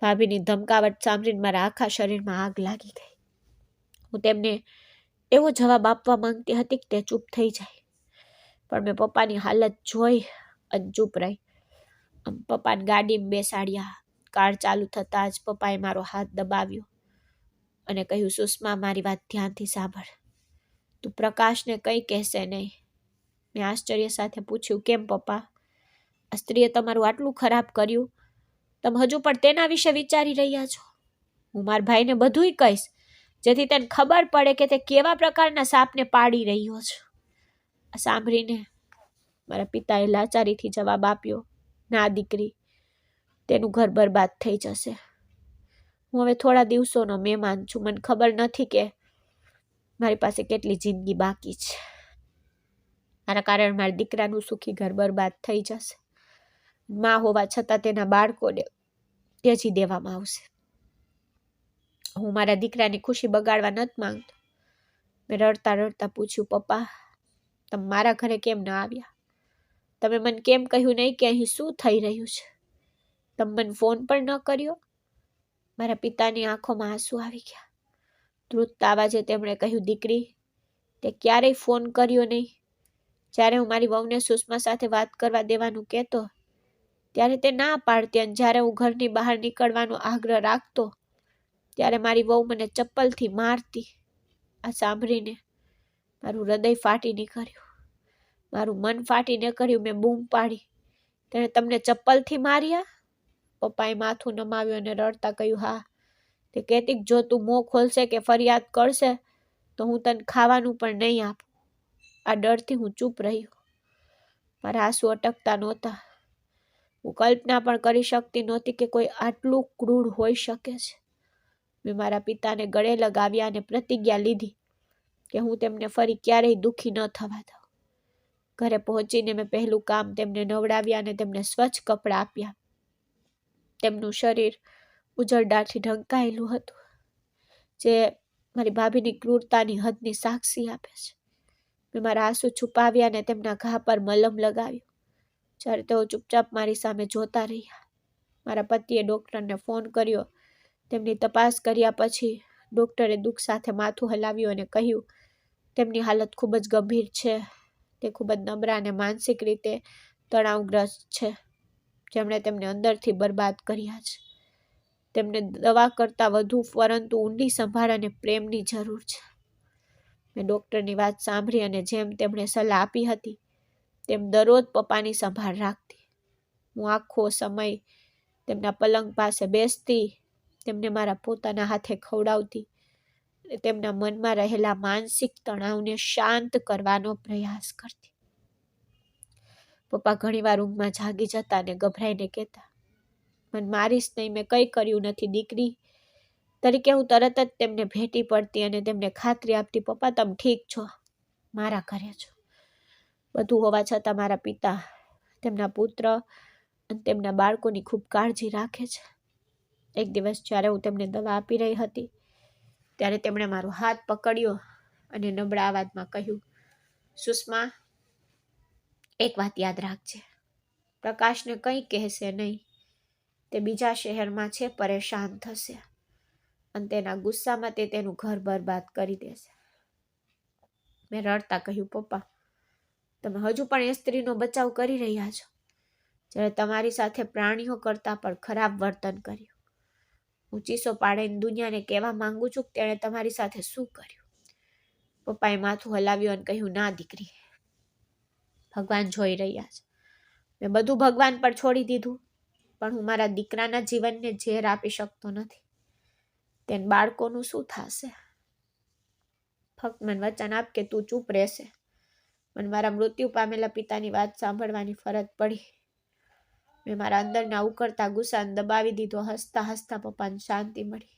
ભાભીની ધમકાવટ સાંભળીને મારા આખા શરીરમાં આગ લાગી ગઈ. હું તેમને એવો જવાબ આપવા માંગતી હતી કે તે ચૂપ થઈ જાય, પણ મેં પપ્પાની હાલત જોઈ અને ચૂપ રહી. પપ્પાને ગાડીમાં બેસાડ્યા. કાર ચાલુ થતાં જ પપ્પાએ મારો હાથ દબાવ્યો અને કહ્યું, સુષ્મા, મારી વાત ધ્યાનથી સાંભળ. તું પ્રકાશને કંઈ કહેશે નહીં. મેં આશ્ચર્ય સાથે પૂછ્યું, કેમ પપ્પા? આ સ્ત્રીએ તમારું આટલું ખરાબ કર્યું, તમે હજુ પણ તેના વિશે વિચારી રહ્યા છો? હું મારા ભાઈને બધુંય કહીશ, જેથી તેને ખબર પડે કે તે કેવા પ્રકારના સાપને પાડી રહ્યો છે. આ સાંભળીને મારા પિતાએ લાચારીથી જવાબ આપ્યો, ના દીકરી, તેનું ઘર બરબાદ થઈ જશે. હું હવે થોડા દિવસોનો મહેમાન છું. મને ખબર નથી કે મારી પાસે કેટલી જિંદગી બાકી છે. મારા કારણે મારા દીકરાનું સુખી ઘર બરબાદ થઈ જશે. માં હોવા છતાં તેના બાળકોને ત્યજી દેવામાં આવશે. હું મારા દીકરાની ખુશી બગાડવા નથી માંગતો. મેં રડતા રડતા પૂછ્યું, પપ્પા, તમે મારા ઘરે કેમ ન આવ્યા? તમે મને કેમ કહ્યું નહીં કે અહીં શું થઈ રહ્યું છે? તમે મને ફોન પણ ન કર્યો? મારા પિતાની આંખોમાં આંસુ આવી ગયા. ધ્રુજતા અવાજે તેમણે કહ્યું, દીકરી, તે ક્યારેય ફોન કર્યો નહીં. જ્યારે હું મારી વહુને સુષ્મા સાથે વાત કરવા દેવાનું કહેતો ત્યારે તે ના પાડતી, અને જ્યારે હું ઘરની બહાર નીકળવાનો આગ્રહ રાખતો ત્યારે મારી વહુ મને ચપ્પલથી મારતી. આ સાંભળીને મારું હૃદય ફાટી નીકળ્યું, મારું મન ફાટી નીકળ્યું. મેં બૂમ પાડી, તેણે તમને ચપ્પલથી માર્યા? પપ્પાએ માથું નમાવ્યું અને રડતા કહ્યું, હા. તે કહેતી, જો તું મોં ખોલશે કે ફરિયાદ કરશે તો હું તને ખાવાનું પણ નહીં આપું. આ ડરથી હું ચૂપ રહ્યો. મારા આંસુ અટકતા નહોતા. હું કલ્પના પણ કરી શકતી નહોતી કે કોઈ આટલું ક્રૂર હોઈ શકે છે. મેં મારા પિતાને ગળે લગાવ્યા અને પ્રતિજ્ઞા લીધી કે હું તેમને ફરી ક્યારેય દુઃખી ન થવા દઉં. ઘરે પહોંચીને મેં પહેલું કામ તેમને નવડાવ્યા અને તેમને સ્વચ્છ કપડાં આપ્યા. તેમનું શરીર ઉજળડાથી ઢંકાયેલું હતું, જે મારી ભાભીની ક્રૂરતાની હદની સાક્ષી આપે છે. મેં મારા આંસુ છુપાવ્યા અને તેમના ઘા પર મલમ લગાવ્યું. જ્યારે તેઓ ચૂપચાપ મારી સામે જોતા રહ્યા. મારા પતિએ ડૉક્ટરને ફોન કર્યો. તેમની તપાસ કર્યા પછી ડૉક્ટરે દુઃખ સાથે માથું હલાવ્યું અને કહ્યું, તેમની હાલત ખૂબ જ ગંભીર છે. તે ખૂબ જ નબળા અને માનસિક રીતે તણાવગ્રસ્ત છે, જેમણે તેમને અંદરથી બરબાદ કર્યા છે. તેમને દવા કરતાં વધુ પરંતુ ઊંડી સંભાળ અને પ્રેમની જરૂર છે. મેં ડૉક્ટરની વાત સાંભળી અને જેમ તેમણે સલાહ આપી હતી તેમ દરરોજ પપ્પાની સંભાળ રાખતી. હું આખો સમય તેમના પલંગ પાસે બેસતી, તેમને મારા પોતાના હાથે ખવડાવતી અને તેમના મનમાં રહેલા માનસિક તણાવને શાંત કરવાનો પ્રયાસ કરતી. પપ્પા ઘણીવાર ઊંઘમાં જાગી જતા અને ગભરાઈને કહેતા, મને મારીશ નહીં, મેં કંઈ કર્યું નથી. દીકરી તરીકે હું તરત જ તેમને ભેટી પડતી અને તેમને ખાતરી આપતી, પપ્પા, તમે ઠીક છો, મારા ઘરે છો. બધું હોવા છતાં મારા પિતા તેમના પુત્ર અને તેમના બાળકોની ખૂબ કાળજી રાખે છે. એક દિવસ જ્યારે હું તેમને દવા આપી રહી હતી ત્યારે તેમણે મારો હાથ પકડ્યો અને નબળા અવાજમાં કહ્યું, સુષ્મા, એક વાત યાદ રાખજે, પ્રકાશને કંઈ કહેશે નહીં. તે બીજા શહેરમાં છે, પરેશાન થશે અને તેના ગુસ્સામાં તે તેનું ઘર બરબાદ કરી દેશે. મેં રડતા કહ્યું, પપ્પા, તમે હજુ પણ એ સ્ત્રીનો બચાવ કરી રહ્યા છો જ્યારે તમારી સાથે પ્રાણીઓ કરતાં પણ ખરાબ વર્તન કર્યું. હું ચીસો પાડીને દુનિયાને કહેવા માંગુ છું કે તેણે તમારી સાથે શું કર્યું. પપ્પાએ માથું હલાવ્યું અને કહ્યું, ના દીકરી, ભગવાન જોઈ રહ્યા છે. મેં બધું ભગવાન પર છોડી દીધું, પણ હું મારા દીકરાના જીવનને ઝેર આપી શકતો નથી. તેને બાળકોનું શું થશે? ફક્ત મને વચન આપ કે તું ચૂપ રહેશે. મને મારા મૃત્યુ પામેલા પિતાની વાત સાંભળવાની ફરજ પડી. મેં મારા અંદરના ઉકળતા ગુસ્સાને દબાવી દીધો. હસતા હસતા પપ્પાને શાંતિ મળી.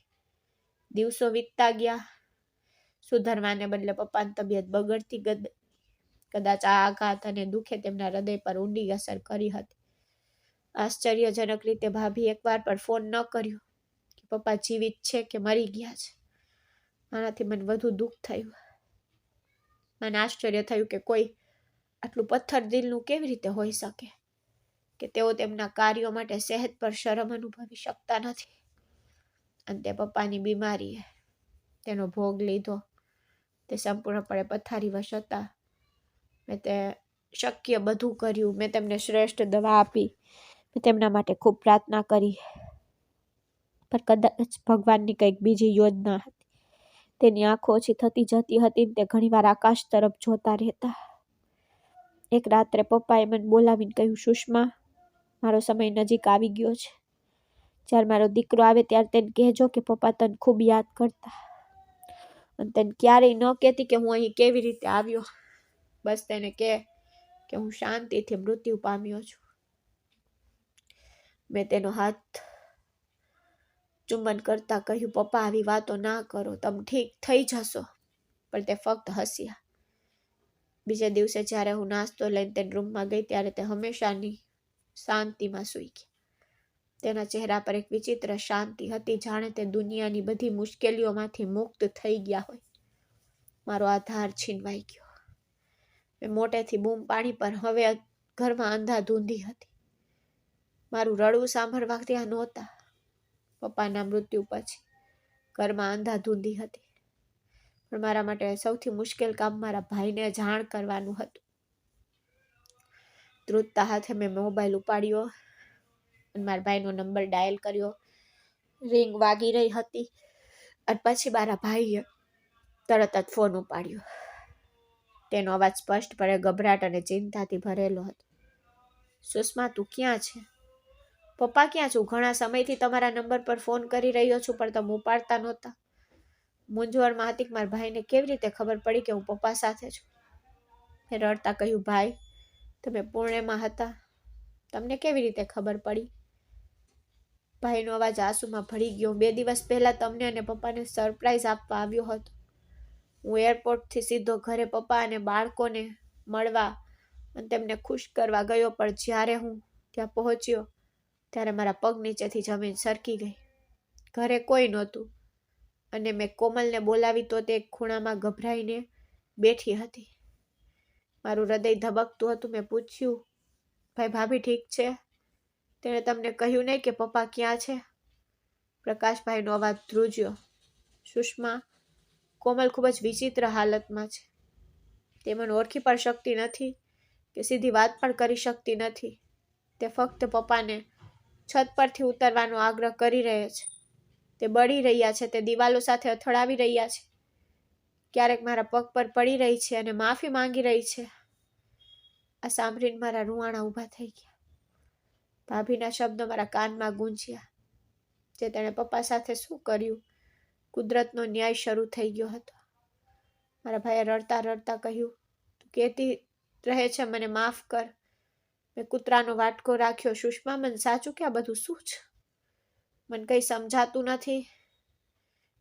દિવસો વીતતા ગયા. સુધરવાને બદલે પપ્પાની તબિયત બગડતી ગઈ. કદાચ આ આઘાત અને દુઃખે તેમના હૃદય પર ઊંડી અસર કરી હતી. આશ્ચર્યજનક રીતે ભાભી એકવાર પણ ફોન ન કર્યો કે પપ્પા જીવિત છે કે મરી ગયા છે. આનાથી મને વધુ દુઃખ થયું. મને આશ્ચર્ય થયું કે કોઈ આટલું પથ્થર દિલનું કેવી રીતે હોઈ શકે કે તેઓ તેમના કાર્યો માટે સહેજ પર શરમ અનુભવી શકતા નથી. અને તે પપ્પાની બીમારીએ તેનો ભોગ લીધો. તે સંપૂર્ણપણે પથારીવશ હતા. મેં તે શક્ય બધું કર્યું. મેં તેમને શ્રેષ્ઠ દવા આપી. મેં તેમના માટે ખૂબ પ્રાર્થના કરી. પણ કદાચ ભગવાનની કંઈક બીજી યોજના હતી. તેની આંખો ઓછી થતી જતી હતી ને તે ઘણીવાર આકાશ તરફ જોતા રહેતા. એક રાત્રે પપ્પાએ મને બોલાવીને કહ્યું, સુષ્મા, મારો સમય નજીક આવી ગયો છે. જ્યારે મારો દીકરો આવે ત્યારે તેને કહેજો કે પપ્પા તને ખૂબ યાદ કરતા. અને તેને ક્યારેય ન કહેતી કે હું અહીં કેવી રીતે આવ્યો. બસ તેને કહે કે હું શાંતિથી મૃત્યુ પામ્યો છું. મેં તેનો હાથ ચુંબન કરતા કહ્યું, પપ્પા, આવી વાતો ના કરો, તમે ઠીક થઈ જશો. પણ તે ફક્ત હસ્યા. બીજા દિવસે જ્યારે હું નાસ્તો લઈને તેના રૂમમાં ગઈ ત્યારે તે હંમેશાની શાંતિમાં સૂઈ ગઈ. તેના ચહેરા પર એક વિચિત્ર શાંતિ હતી, જાણે તે દુનિયાની બધી મુશ્કેલીઓમાંથી મુક્ત થઈ ગયા હોય. મારો આધાર છીનવાઈ ગયો. મેં મોટેથી બૂમ પાડી, પર હવે ઘરમાં અંધાધૂંધી હતી. મારું રડવું સાંભળવા ત્યાં નહોતા. પપ્પાના મૃત્યુ પછી ઘરમાં અંધાધૂંધી હતી. પણ મારા માટે સૌથી મુશ્કેલ કામ મારા ભાઈને જાણ કરવાનું હતું. ધ્રુજતા હાથે મેં મોબાઈલ ઉપાડ્યો અને મારા ભાઈનો નંબર ડાયલ કર્યો. રિંગ વાગી રહી હતી અને પછી મારા ભાઈએ તરત જ ફોન ઉપાડ્યો. તેનો અવાજ સ્પષ્ટપણે ગભરાટ અને ચિંતાથી ભરેલો હતો. સુષ્મા, તું ક્યાં છે? પપ્પા ક્યાં છું? ઘણા સમયથી તમારા નંબર પર ફોન કરી રહ્યો છું, પણ તમે ઉપાડતા નહોતા. મૂંઝવણમાં હતી કે મારા ભાઈને કેવી રીતે ખબર પડી કે હું પપ્પા સાથે છું. મેં રડતા કહ્યું, ભાઈ, તમે પુણેમાં હતા, તમને કેવી રીતે ખબર પડી? ભાઈનો અવાજ આંસુમાં ભળી ગયો. 2 દિવસ પહેલા તમને અને પપ્પાને સરપ્રાઈઝ આપવા આવ્યો હતો. હું એરપોર્ટથી સીધો ઘરે પપ્પા અને બાળકોને મળવા અને તેમને ખુશ કરવા ગયો, પણ જ્યારે હું ત્યાં પહોંચ્યો ત્યારે મારા પગ નીચેથી જમીન સરકી ગઈ. ઘરે કોઈ નહોતું અને મેં કોમલને બોલાવી તો તે એક ખૂણામાં ગભરાઈને બેઠી હતી. મારું હૃદય ધબકતું હતું. મેં પૂછ્યું, ભાઈ, ભાભી ઠીક છે? તેણે તમને કહ્યું નહીં કે પપ્પા ક્યાં છે? પ્રકાશભાઈનો અવાજ ધ્રુજ્યો. સુષ્મા, કોમલ ખૂબ જ વિચિત્ર હાલતમાં છે. તે મને ઓળખી પણ શકતી નથી કે સીધી વાત પણ કરી શકતી નથી. તે ફક્ત પપ્પાને છત પરથી ઉતરવાનો આગ્રહ કરી રહે છે. તે બળી રહ્યા છે. તે દિવાલો સાથે અથડાવી રહ્યા છે. ક્યારેક મારા પગ પર પડી રહી છે અને માફી માંગી રહી છે. આ સાંભળીને મારા રૂવાણા ઊભા થઈ ગયા. ભાભીના શબ્દો મારા કાનમાં ગૂંજ્યા. જે તેણે પપ્પા સાથે શું કર્યું? કુદરતનો ન્યાય શરૂ થઈ ગયો હતો. મારા ભાઈએ રડતા રડતા કહ્યું, તું કહેતી રહે છે મને માફ કર. મેં કૂતરાનો વાટકો રાખ્યો. સુષ્મા, મને સાચું કે આ બધું શું છે? મને કંઈ સમજાતું નથી.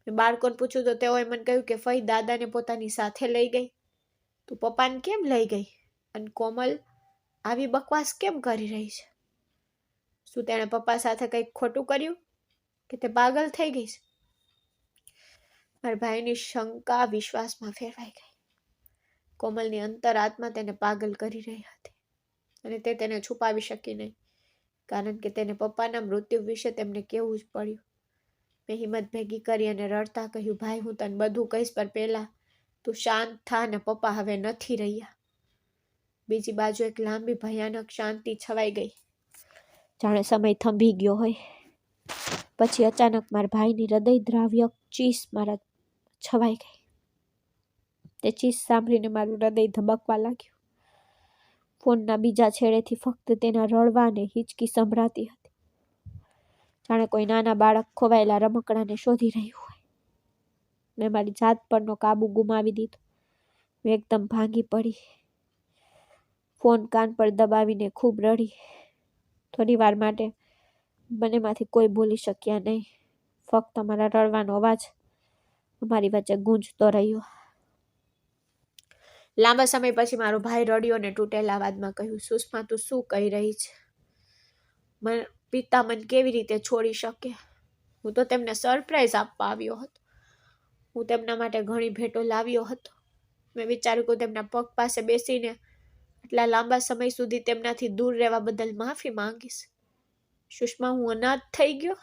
મેં બાળકોને પૂછ્યું તો તેઓએ મને કહ્યું કે ફઈ દાદાને પોતાની સાથે લઈ ગઈ. તું પપ્પાને કેમ લઈ ગઈ? અને કોમલ આવી બકવાસ કેમ કરી રહી છે? શું તેણે પપ્પા સાથે કંઈક ખોટું કર્યું? કે તે પાગલ થઈ ગઈ છે? મારા ભાઈની શંકા વિશ્વાસમાં ફેરવાઈ ગઈ. કોમલની અંતરાત્મા તેને પાગલ કરી રહી હતી અને તે તેને છુપાવી શકી નહીં, કારણ કે તેને પપ્પાના મૃત્યુ વિશે તેમને કહેવું જ પડ્યું. મેં હિંમત ભેગી કરી અને રડતા કહ્યું, ભાઈ હું તને બધું કહીશ, પણ પહેલા તું શાંત થા ને પપ્પા હવે નથી રહ્યા. બીજી બાજુ એક લાંબી ભયાનક શાંતિ છવાઈ ગઈ, જાણે સમય થંભી ગયો હોય. પછી અચાનક મારા ભાઈની હૃદય દ્રાવ્ય ચીસ મારા છવાઈ ગઈ. તે ચીસ સાંભળીને મારું હૃદય ધબકવા લાગ્યું. ફોનના બીજા છેડેથી ફક્ત તેના રડવા અને હિચકી સંભળાતી હતી, જાણે કોઈ નાના બાળક ખોવાયેલા રમકડાને શોધી રહ્યું હોય. મેં મારી જાત પરનો કાબુ ગુમાવી દીધો. મેં એકદમ ભાંગી પડી. ફોન કાન પર દબાવીને ખૂબ રડી. થોડી વાર માટે બંનેમાંથી કોઈ બોલી શક્યા નહીં. ફક્ત અમારા રડવાનો અવાજ અમારી વચ્ચે ગૂંજતો રહ્યો. લાંબા સમય પછી મારો ભાઈ રડ્યો અને તૂટેલા અવાજમાં કહ્યું, સુષ્મા તું શું કહી રહી છે? પિતા મને કેવી રીતે છોડી શકે? હું તો તેમને સરપ્રાઈઝ આપવા આવ્યો હતો. હું તેમના માટે ઘણી ભેટો લાવ્યો હતો. મેં વિચાર્યું કે તેમના પગ પાસે બેસીને આટલા લાંબા સમય સુધી તેમનાથી દૂર રહેવા બદલ માફી માંગીશ. સુષ્મા હું અનાથ થઈ ગયો?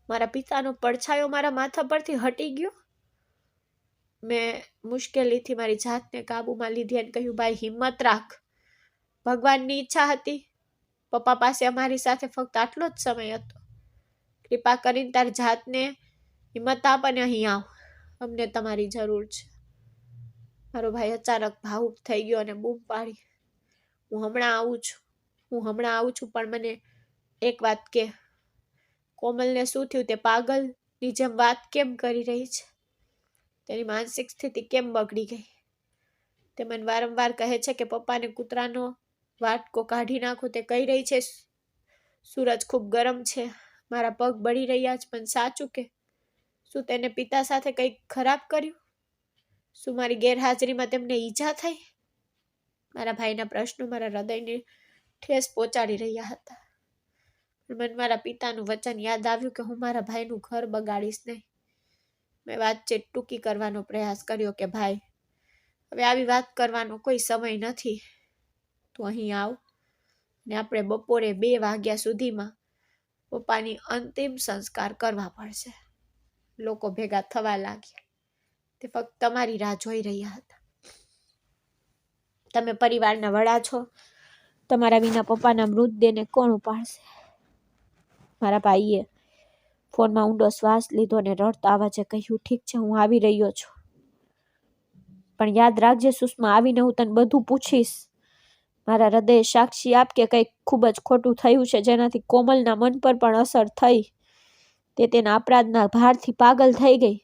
મારા પિતાનો પડછાયો મારા માથા પરથી હટી ગયો? મેં મુશ્કેલીથી મારી જાતને કાબુમાં લીધી અને કહ્યું, ભાઈ હિંમત રાખ. ભગવાનની ઈચ્છા હતી. પપ્પા પાસે અમારી સાથે ફક્ત આટલો જ સમય હતો. કૃપા કરીને તારી જાતને હિંમત આપ અને અહીં આવ. અમને તમારી જરૂર છે. મારો ભાઈ અચાનક ભાવુક થઈ ગયો અને બૂમ પાડી, હું હમણાં આવું છું, પણ મને એક વાત કે, કોમલને શું થયું? તે પાગલની જેમ વાત કેમ કરી રહી છે? તેની માનસિક સ્થિતિ કેમ બગડી ગઈ? તે મને વારંવાર કહે છે કે પપ્પાને કૂતરાનો વાટકો કાઢી નાખો. તે કહી રહી છે સૂરજ ખૂબ ગરમ છે, મારા પગ બળી રહ્યા છે, પણ સાચું કે? શું તેને પિતા સાથે કંઈક ખરાબ કર્યું? શું મારી ગેરહાજરીમાં તેમને ઈજા થઈ? મારા ભાઈના પ્રશ્નો મારા હૃદયને ઠેસ પહોંચાડી રહ્યા હતા. મને મારા પિતાનું વચન યાદ આવ્યું કે હું મારા ભાઈનું ઘર બગાડીશ નહીં. મેં વાતચીત ટૂંકી કરવાનો પ્રયાસ કર્યો કે ભાઈ, હવે આવી વાત કરવાનો કોઈ સમય નથી. તું અહીં આવ અને આપણે બપોરે 2 વાગ્યા સુધીમાં પપ્પાની અંતિમ સંસ્કાર કરવા પડશે. લોકો ભેગા થવા લાગ્યા. તે ફક્ત તમારી રાહ જોઈ રહ્યા હતા. તમે પરિવારના વડા છો. તમારા વિના પપ્પાના મૃતદેહને કોણ ઉપાડશે? મારા ભાઈએ ફોનમાં ઊંડો શ્વાસ લીધો અને રડતા અવાજે કહ્યું, ઠીક છે, હું આવી રહ્યો છું. પણ યાદ રાખજે સુષ્મા, આવીને હું તને બધું પૂછીશ. મારા હૃદયે સાક્ષી આપ કે કંઈક ખૂબ જ ખોટું થયું છે, જેનાથી કોમલના મન પર પણ અસર થઈ. તે તેના અપરાધના ભારથી પાગલ થઈ ગઈ.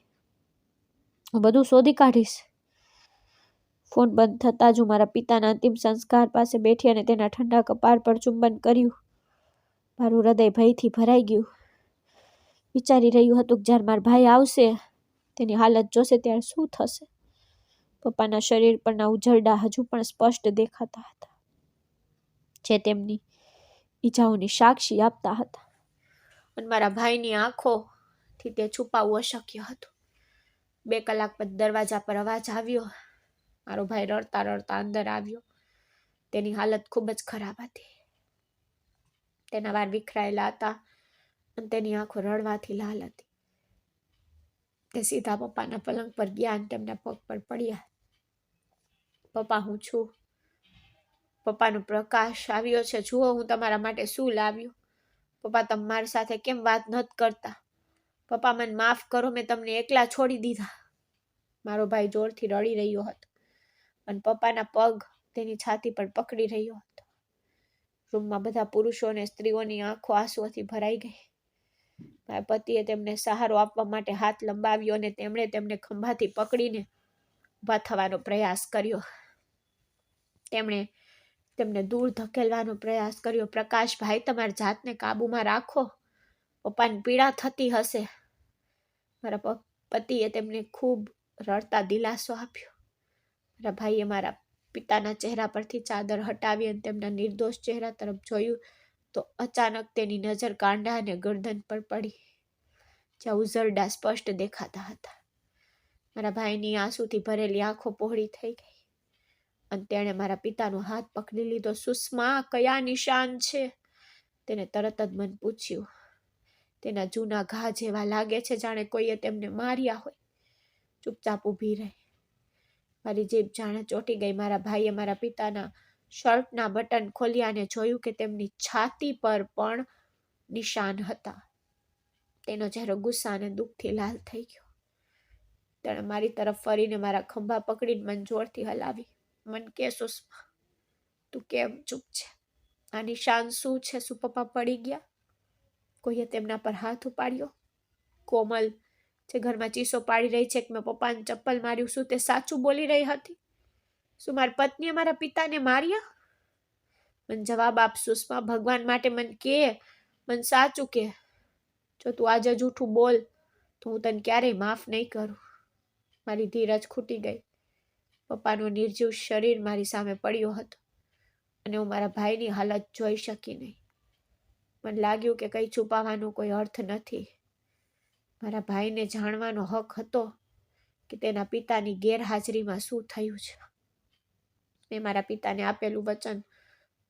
હું બધું શોધી કાઢીશ. ફોન બંધ થતાં જ હું મારા પિતાના અંતિમ સંસ્કાર પાસે બેઠી અને તેના ઠંડા કપાળ પર ચુંબન કર્યું. મારું હૃદય ભયથી ભરાઈ ગયું. વિચારી રહ્યું હતું કે જ્યારે મારા ભાઈ આવશે, તેની હાલત જોશે, ત્યારે શું થશે. પપ્પાના શરીર પરના ઉજરડા હજુ પણ સ્પષ્ટ દેખાતા હતા, જે તેમની ઈજાઓની સાક્ષી આપતા હતા. અને મારા ભાઈની આંખોથી તે છુપાવવું અશક્ય હતું. 2 કલાક પછી દરવાજા પર અવાજ આવ્યો. મારો ભાઈ રડતા રડતા અંદર આવ્યો. તેની હાલત ખૂબ જ ખરાબ હતી. તેના વાળ વિખરાયેલા હતા અને તેની આંખો રડવાથી લાલ હતી. તે સીધા પપ્પાના પલંગ પર ગયા અને તેમના પગ પર પડ્યા. પપ્પા, હું છું. પપ્પાનો પ્રકાશ આવ્યો છે. જુઓ, હું તમારા માટે શું લાવ્યો. પપ્પા, તમે મારી સાથે કેમ વાત નથી કરતા? પપ્પા, મને માફ કરો, મેં તમને એકલા છોડી દીધા. મારો ભાઈ જોરથી રડી રહ્યો હતો અને પપ્પાના પગ તેની છાતી પર પકડી રહ્યો હતો. રૂમમાં બધા પુરુષો અને સ્ત્રીઓની આંખો આંસુઓથી ભરાઈ ગઈ. મારા પતિએ તેમને સહારો આપવા માટે હાથ લંબાવ્યો અને તેમણે તેમને ખંભાથી પકડીને ઊભા થવાનો પ્રયાસ કર્યો. તેમણે તેમને દૂર ધકેલવાનો પ્રયાસ કર્યો. પ્રકાશભાઈ, તમારી જાતને કાબૂમાં રાખો. પપ્પાને પીડા થતી હશે. મારા પતિએ તેમને ખૂબ રડતા દિલાસો આપ્યો. મારા ભાઈએ મારા પિતાના ચહેરા પરથી ચાદર હટાવી અને તેમના નિર્દોષ ચહેરા તરફ જોયું તો અચાનક તેની નજર કાંડા અને ગરદન પર પડી. જ્યાં ઉઝરડા સ્પષ્ટ દેખાતા હતા. મારા ભાઈની આંસુથી ભરેલી આંખો પહોળી થઈ ગઈ અને તેણે મારા પિતાનો હાથ પકડી લીધો. સુષ્મા, કયા નિશાન છે? તેને તરત જ મને પૂછ્યું. તેના જૂના ઘા જેવા લાગે છે, જાણે કોઈએ તેમને માર્યા હોય. ચૂપચાપ ઊભી રહી. મારી જીભ જાણે ચોંટી ગઈ. મારા ભાઈએ મારા પિતાના શર્ટના બટન ખોલ્યા અને જોયું કે તેમની છાતી પર પણ નિશાન હતા. તેનો ચહેરો ગુસ્સા અને દુઃખથી લાલ થઈ ગયો. તેણે મારી તરફ ફરીને મારા ખંભા પકડીને મને જોરથી હલાવી. મન કે સુષ્મા, તું કેમ ચૂપ છે? આ નિશાન શું છે? શું પપ્પા પડી ગયા? કોઈએ તેમના પર હાથ ઉપાડ્યો? કોમલ જે ઘરમાં ચીસો પાડી રહી છે કે મેં પપ્પાને ચપ્પલ માર્યું, શું તે સાચું બોલી રહી હતી? શું મારી પત્નીએ મારા પિતાને માર્યા? મને જવાબ આપ સુષ્મા, ભગવાન માટે મને કે, મને સાચું કે. જો તું આજે જૂઠું બોલ તો હું તને ક્યારેય માફ નહીં કરું. મારી ધીરજ ખૂટી ગઈ. પપ્પાનું નિર્જીવ શરીર મારી સામે પડ્યો હતો અને હું મારા ભાઈની હાલત જોઈ શકી નહીં. મને લાગ્યું કે કંઈ છુપાવવાનો કોઈ અર્થ નથી. મારા ભાઈને જાણવાનો હક હતો કે તેના પિતાની ગેરહાજરીમાં શું થયું છે. મેં મારા પિતાને આપેલું વચન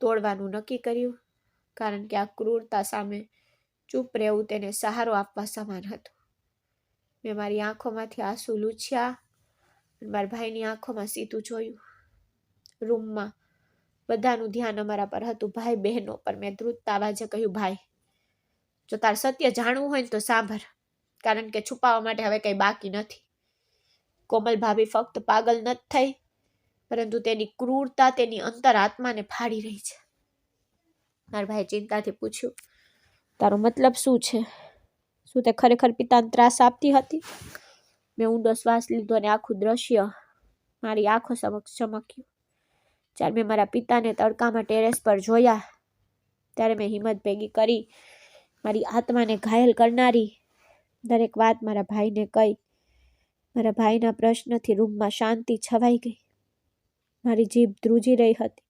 તોડવાનું નક્કી કર્યું, કારણ કે આ ક્રૂરતા સામે ચૂપ રહેવું તેને સહારો આપવા સમાન હતું. મેં મારી આંખોમાંથી આંસુ લૂછ્યા અને મારા ભાઈની આંખોમાં સીધું જોયું. રૂમમાં બધાનું ધ્યાન અમારા પર હતું, ભાઈ બહેનો પર. મેં ધ્રુજતા અવાજે કહ્યું, ભાઈ, જો તાર સત્ય જાણવું હોય ને તો સાંભળ, કારણ કે છુપાવવા માટે હવે કંઈ બાકી નથી. કોમલ ભાભી ફક્ત પાગલ નથી થઈ, પરંતુ તેની ક્રૂરતા તેની અંતરાત્માને ફાડી રહી છે. મારા ભાઈ ચિંતાથી પૂછ્યું, તારો મતલબ શું છે? શું તે ખરેખર પિતાને ત્રાસ આપતી હતી? મેં ઊંડો શ્વાસ લીધો અને આખું દ્રશ્ય મારી આંખો સમક્ષ ચમક્યું. જ્યારે મેં મારા પિતાને તડકામાં ટેરેસ પર જોયા ત્યારે મેં હિંમત ભેગી કરી મારી આત્માને ઘાયલ કરનારી દરેક વાત મારા ભાઈને કહી. મારા ભાઈના પ્રશ્નથી રૂમમાં શાંતિ છવાઈ ગઈ. મારી જીભ ધ્રુજી રહી હતી,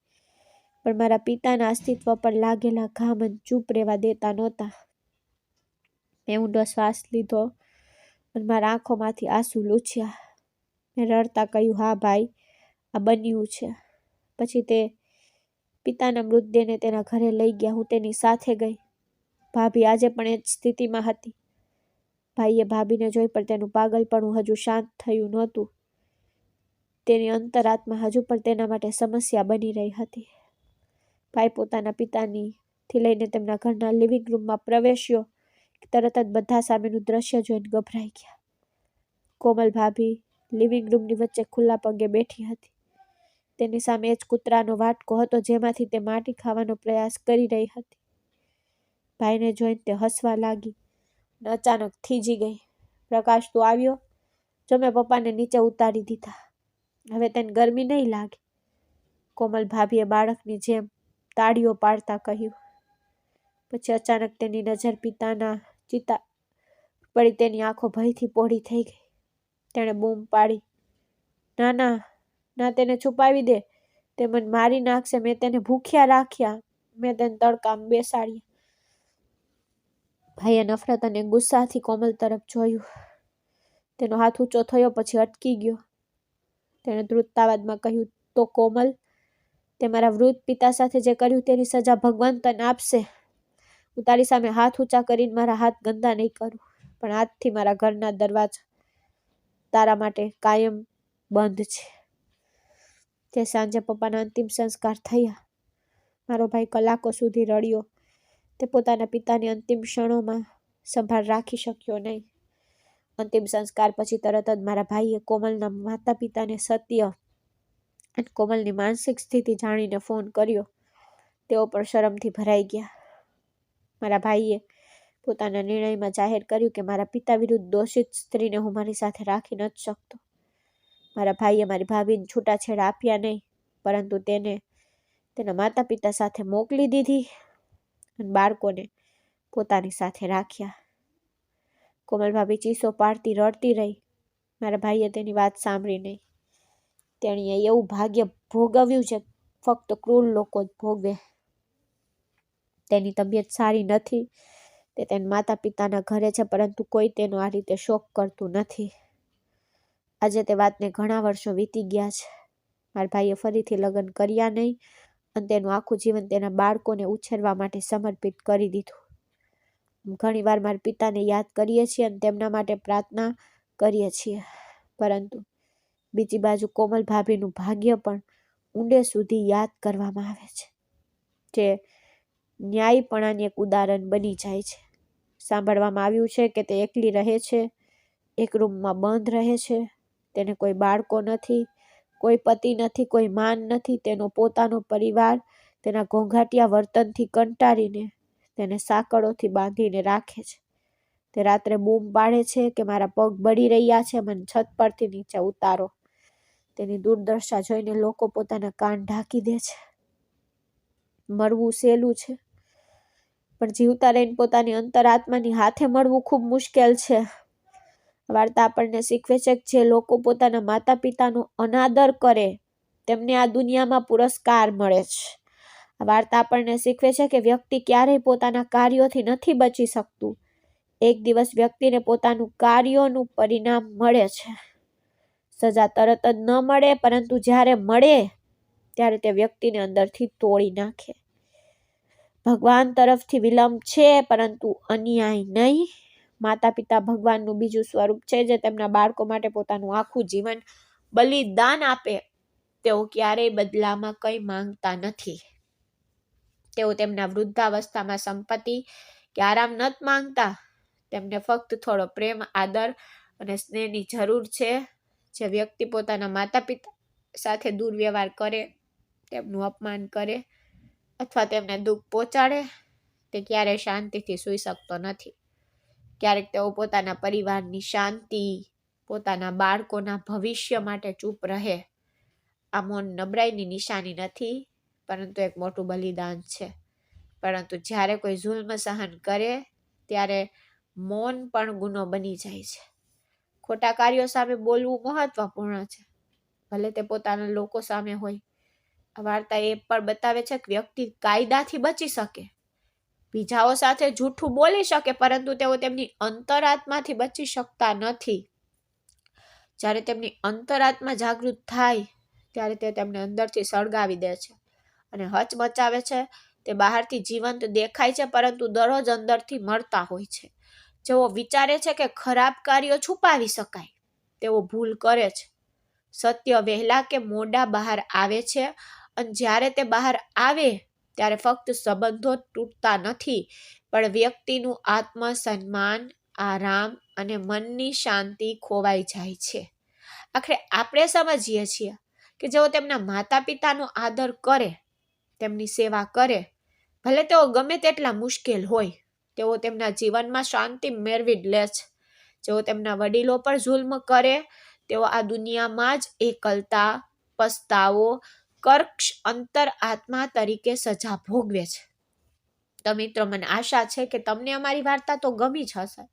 પણ મારા પિતાના અસ્તિત્વ પર લાગેલા ઘા મને ચૂપ રહેવા દેતા નહોતા. મેં ઊંડો શ્વાસ લીધો અને મારા આંખોમાંથી આંસુ લૂછ્યા. મેં રડતા કહ્યું, હા ભાઈ, આ બન્યું છે. પછી તે પિતાના મૃતદેહને તેના ઘરે લઈ ગયા. હું તેની સાથે ગઈ. ભાભી આજે પણ એ જ સ્થિતિમાં હતી. ભાઈએ ભાભીને જોઈ, પણ તેનું પાગલપણું હજુ શાંત થયું નહોતું. તેની અંતરાત્મા હજુ પણ તેના માટે સમસ્યા બની રહી હતી. ભાઈ પોતાના પિતાથી લઈને તેમના ઘરના લિવિંગ રૂમમાં પ્રવેશ્યો. તરત જ બધા સામેનું દ્રશ્ય જોઈને ગભરાઈ ગયા. કોમલ ભાભી લિવિંગ રૂમની વચ્ચે ખુલ્લા પગે બેઠી હતી. તેની સામે એ જ કૂતરાનો વાટકો હતો જેમાંથી તે માટી ખાવાનો પ્રયાસ કરી રહી હતી. ભાઈને જોઈને તે હસવા લાગી અને અચાનક થીજી ગઈ. પ્રકાશ, તું આવ્યો? જો મેં પપ્પાને નીચે ઉતારી દીધા. હવે તેને ગરમી નહીં લાગે. કોમલ ભાભીએ બાળકની જેમ તાળીઓ પાડતા કહ્યું. પછી અચાનક તેની નજર પિતાના ચિતા પડી. તેની આંખો ભયથી પહોળી થઈ ગઈ. તેણે બૂમ પાડી, ના ના ના, તેને છુપાવી દે. તે મને મારી નાખશે. મેં તેને ભૂખ્યા રાખ્યા. મેં તેને તડકામાં બેસાડ્યા. ભાઈએ નફરત અને ગુસ્સાથી કોમલ તરફ જોયું. તેનો હાથ ઊંચો થયો, પછી અટકી ગયો. તેણે ધ્રુજતાવાદમાં કહ્યું, તો કોમલ, તે મારા વૃદ્ધ પિતા સાથે જે કર્યું તેની સજા ભગવાન તને આપશે. હું તારી સામે હાથ ઊંચા કરીને મારા હાથ ગંદા નહીં કરું, પણ આજથી મારા ઘરના દરવાજા તારા માટે કાયમ બંધ છે. તે સાંજે પપ્પાના અંતિમ સંસ્કાર થયા. મારો ભાઈ કલાકો સુધી રડ્યો. તે પોતાના પિતાની અંતિમ ક્ષણોમાં સંભાળ રાખી શક્યો નહીં. અંતિમ સંસ્કાર પછી તરત જ મારા ભાઈએ કોમલના માતા પિતાને સત્ય અને કોમલની માનસિક સ્થિતિ જાણીને ફોન કર્યો. તેઓ પણ શરમથી ભરાઈ ગયા. મારા ભાઈએ પોતાના નિર્ણયમાં જાહેર કર્યું કે મારા પિતા વિરુદ્ધ દોષિત સ્ત્રીને હું મારી સાથે રાખી નથી શકતો. મારા ભાઈએ મારી ભાભીને છૂટાછેડા આપ્યા નહીં, પરંતુ તેને તેના માતા પિતા સાથે મોકલી દીધી અને બાળકોને પોતાની સાથે રાખ્યા. કોમલ ભાભી ચીસો પાડતી રડતી રહી. મારા ભાઈએ તેની વાત સાંભળી નહીં. તેણીએ એવું ભાગ્ય ભોગવ્યું છે ફક્ત ક્રૂર લોકો જ ભોગવે. તેની તબિયત સારી નથી. તે તેના માતા પિતાના ઘરે છે, પરંતુ કોઈ તેનો આ રીતે શોક કરતું નથી. આજે તે વાતને ઘણા વર્ષો વીતી ગયા છે. મારા ભાઈએ ફરીથી લગ્ન કર્યા નહીં અને તેનું આખું જીવન તેના બાળકોને ઉછેરવા માટે સમર્પિત કરી દીધું. ઘણી વાર મારા પિતાને યાદ કરીએ છીએ અને તેમના માટે પ્રાર્થના કરીએ છીએ, પરંતુ બીજી બાજુ કોમલ ભાભીનું ભાગ્ય પણ ઊંડે સુધી યાદ કરવામાં આવે છે, જે ન્યાયપણાની એક ઉદાહરણ બની જાય છે. સાંભળવામાં આવ્યું છે કે તે એકલી રહે છે, એક રૂમમાં બંધ રહે છે. તેને કોઈ બાળકો નથી, કોઈ પતિ નથી, કોઈ માન નથી. તેનો પોતાનો પરિવાર તેના ઘોંઘાટિયા વર્તનથી કંટાળીને તેને સાંકળોથી બાંધીને રાખે છે. તે રાત્રે બૂમ પાડે છે કે મારા પગ બળી રહ્યા છે, મને છત પરથી નીચે ઉતારો. તેની દુર્દશા જોઈને લોકો પોતાના કાન ઢાંકી દે છે. મળવું સહેલું છે, પણ જીવતા રહીને પોતાની અંતરાત્માની હાથે મળવું ખૂબ મુશ્કેલ છે. વાર્તા આપણને શીખવે છે કે જે લોકો પોતાના માતા પિતાનો અનાદર કરે તેમને આ દુનિયામાં પુરસ્કાર મળે છે. આ વાર્તા આપણને શીખવે છે કે વ્યક્તિ ક્યારેય પોતાના કાર્યોથી નથી બચી શકતું. એક દિવસ વ્યક્તિને પોતાનું કાર્યોનું પરિણામ મળે છે. સજા તરત જ ન મળે, પરંતુ જ્યારે મળે ત્યારે તે વ્યક્તિને અંદરથી તોડી નાખે. ભગવાન તરફથી વિલંબ છે, પરંતુ અન્યાય નહીં. માતા પિતા ભગવાનનું બીજું સ્વરૂપ છે, જે તેમના બાળકો માટે પોતાનું આખું જીવન બલિદાન આપે. તેઓ ક્યારેય બદલામાં કંઈ માંગતા નથી. તેઓ તેમના વૃદ્ધાવસ્થામાં સંપત્તિ કે આરામ નથી માંગતા. તેમને ફક્ત થોડો પ્રેમ, આદર અને સ્નેહની જરૂર છે. જે વ્યક્તિ પોતાના માતા પિતા સાથે દુર્વ્યવહાર કરે, તેમનું અપમાન કરે અથવા તેમને દુઃખ પહોંચાડે, તે ક્યારેય શાંતિથી સૂઈ શકતો નથી. ક્યારેક તેઓ પોતાના પરિવારની શાંતિ, પોતાના બાળકોના ભવિષ્ય માટે ચૂપ રહે. આ મૌન નબળાઈની નિશાની નથી, પરંતુ એક મોટું બલિદાન છે. પરંતુ જ્યારે કોઈ જુલ્મ સહન કરે ત્યારે મૌન પણ ગુનો બની જાય છે. ખોટા કાર્યો સામે બોલવું મહત્વપૂર્ણ છે, ભલે તે પોતાના લોકો સામે હોય. આ વાર્તા એ પણ બતાવે છે કે વ્યક્તિ કાયદાથી બચી શકે, બીજાઓ સાથે જૂઠું બોલી શકે, પરંતુ તેઓ તેમની અંતરાત્માથી બચી શકતા નથી. જ્યારે તેમની અંતરાત્મા જાગૃત થાય ત્યારે તે તેમને અંદરથી સળગાવી દે છે અને હચમચાવે છે. તે બહારથી જીવંત દેખાય છે, પરંતુ દરરોજ અંદરથી મળતા હોય છે. જેઓ વિચારે છે કે ખરાબ કાર્યો છુપાવી શકાય, તેઓ ભૂલ કરે છે. સત્ય વહેલા કે મોડા બહાર આવે છે, અને જ્યારે તે બહાર આવે ત્યારે ફક્ત સંબંધો તૂટતા નથી, પણ વ્યક્તિનું આત્મસન્માન, આરામ અને મનની શાંતિ ખોવાઈ જાય છે. આખરે આપણે સમજીએ છીએ કે જેઓ તેમના માતા પિતાનો આદર કરે, તેમની સેવા કરે, ભલે તેઓ ગમે તેટલા મુશ્કેલ હોય, તેઓ તેમના જીવનમાં શાંતિ મેળવી જ લે છે. જેઓ તેમના વડીલો પર જુલ્મ કરે, તેઓ આ દુનિયામાં જ એકલતા, પસ્તાવો, કર્કશ અંતર આત્મા તરીકે સજા ભોગવે છે. તો મિત્રો, મને આશા છે કે તમને અમારી વાર્તા તો ગમી જ હશે.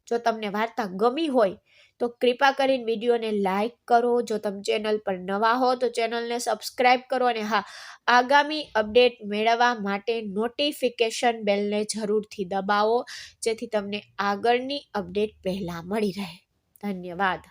જો તમને વાર્તા ગમી હોય તો કૃપા કરીને વિડીયોને લાઈક કરો. જો તમે ચેનલ પર નવા હો તો ચેનલને સબસ્ક્રાઈબ કરો, અને હા, આગામી અપડેટ મેળવવા માટે નોટિફિકેશન બેલને જરૂરથી દબાવો, જેથી તમને આગળની અપડેટ પહેલા મળી રહે. ધન્યવાદ.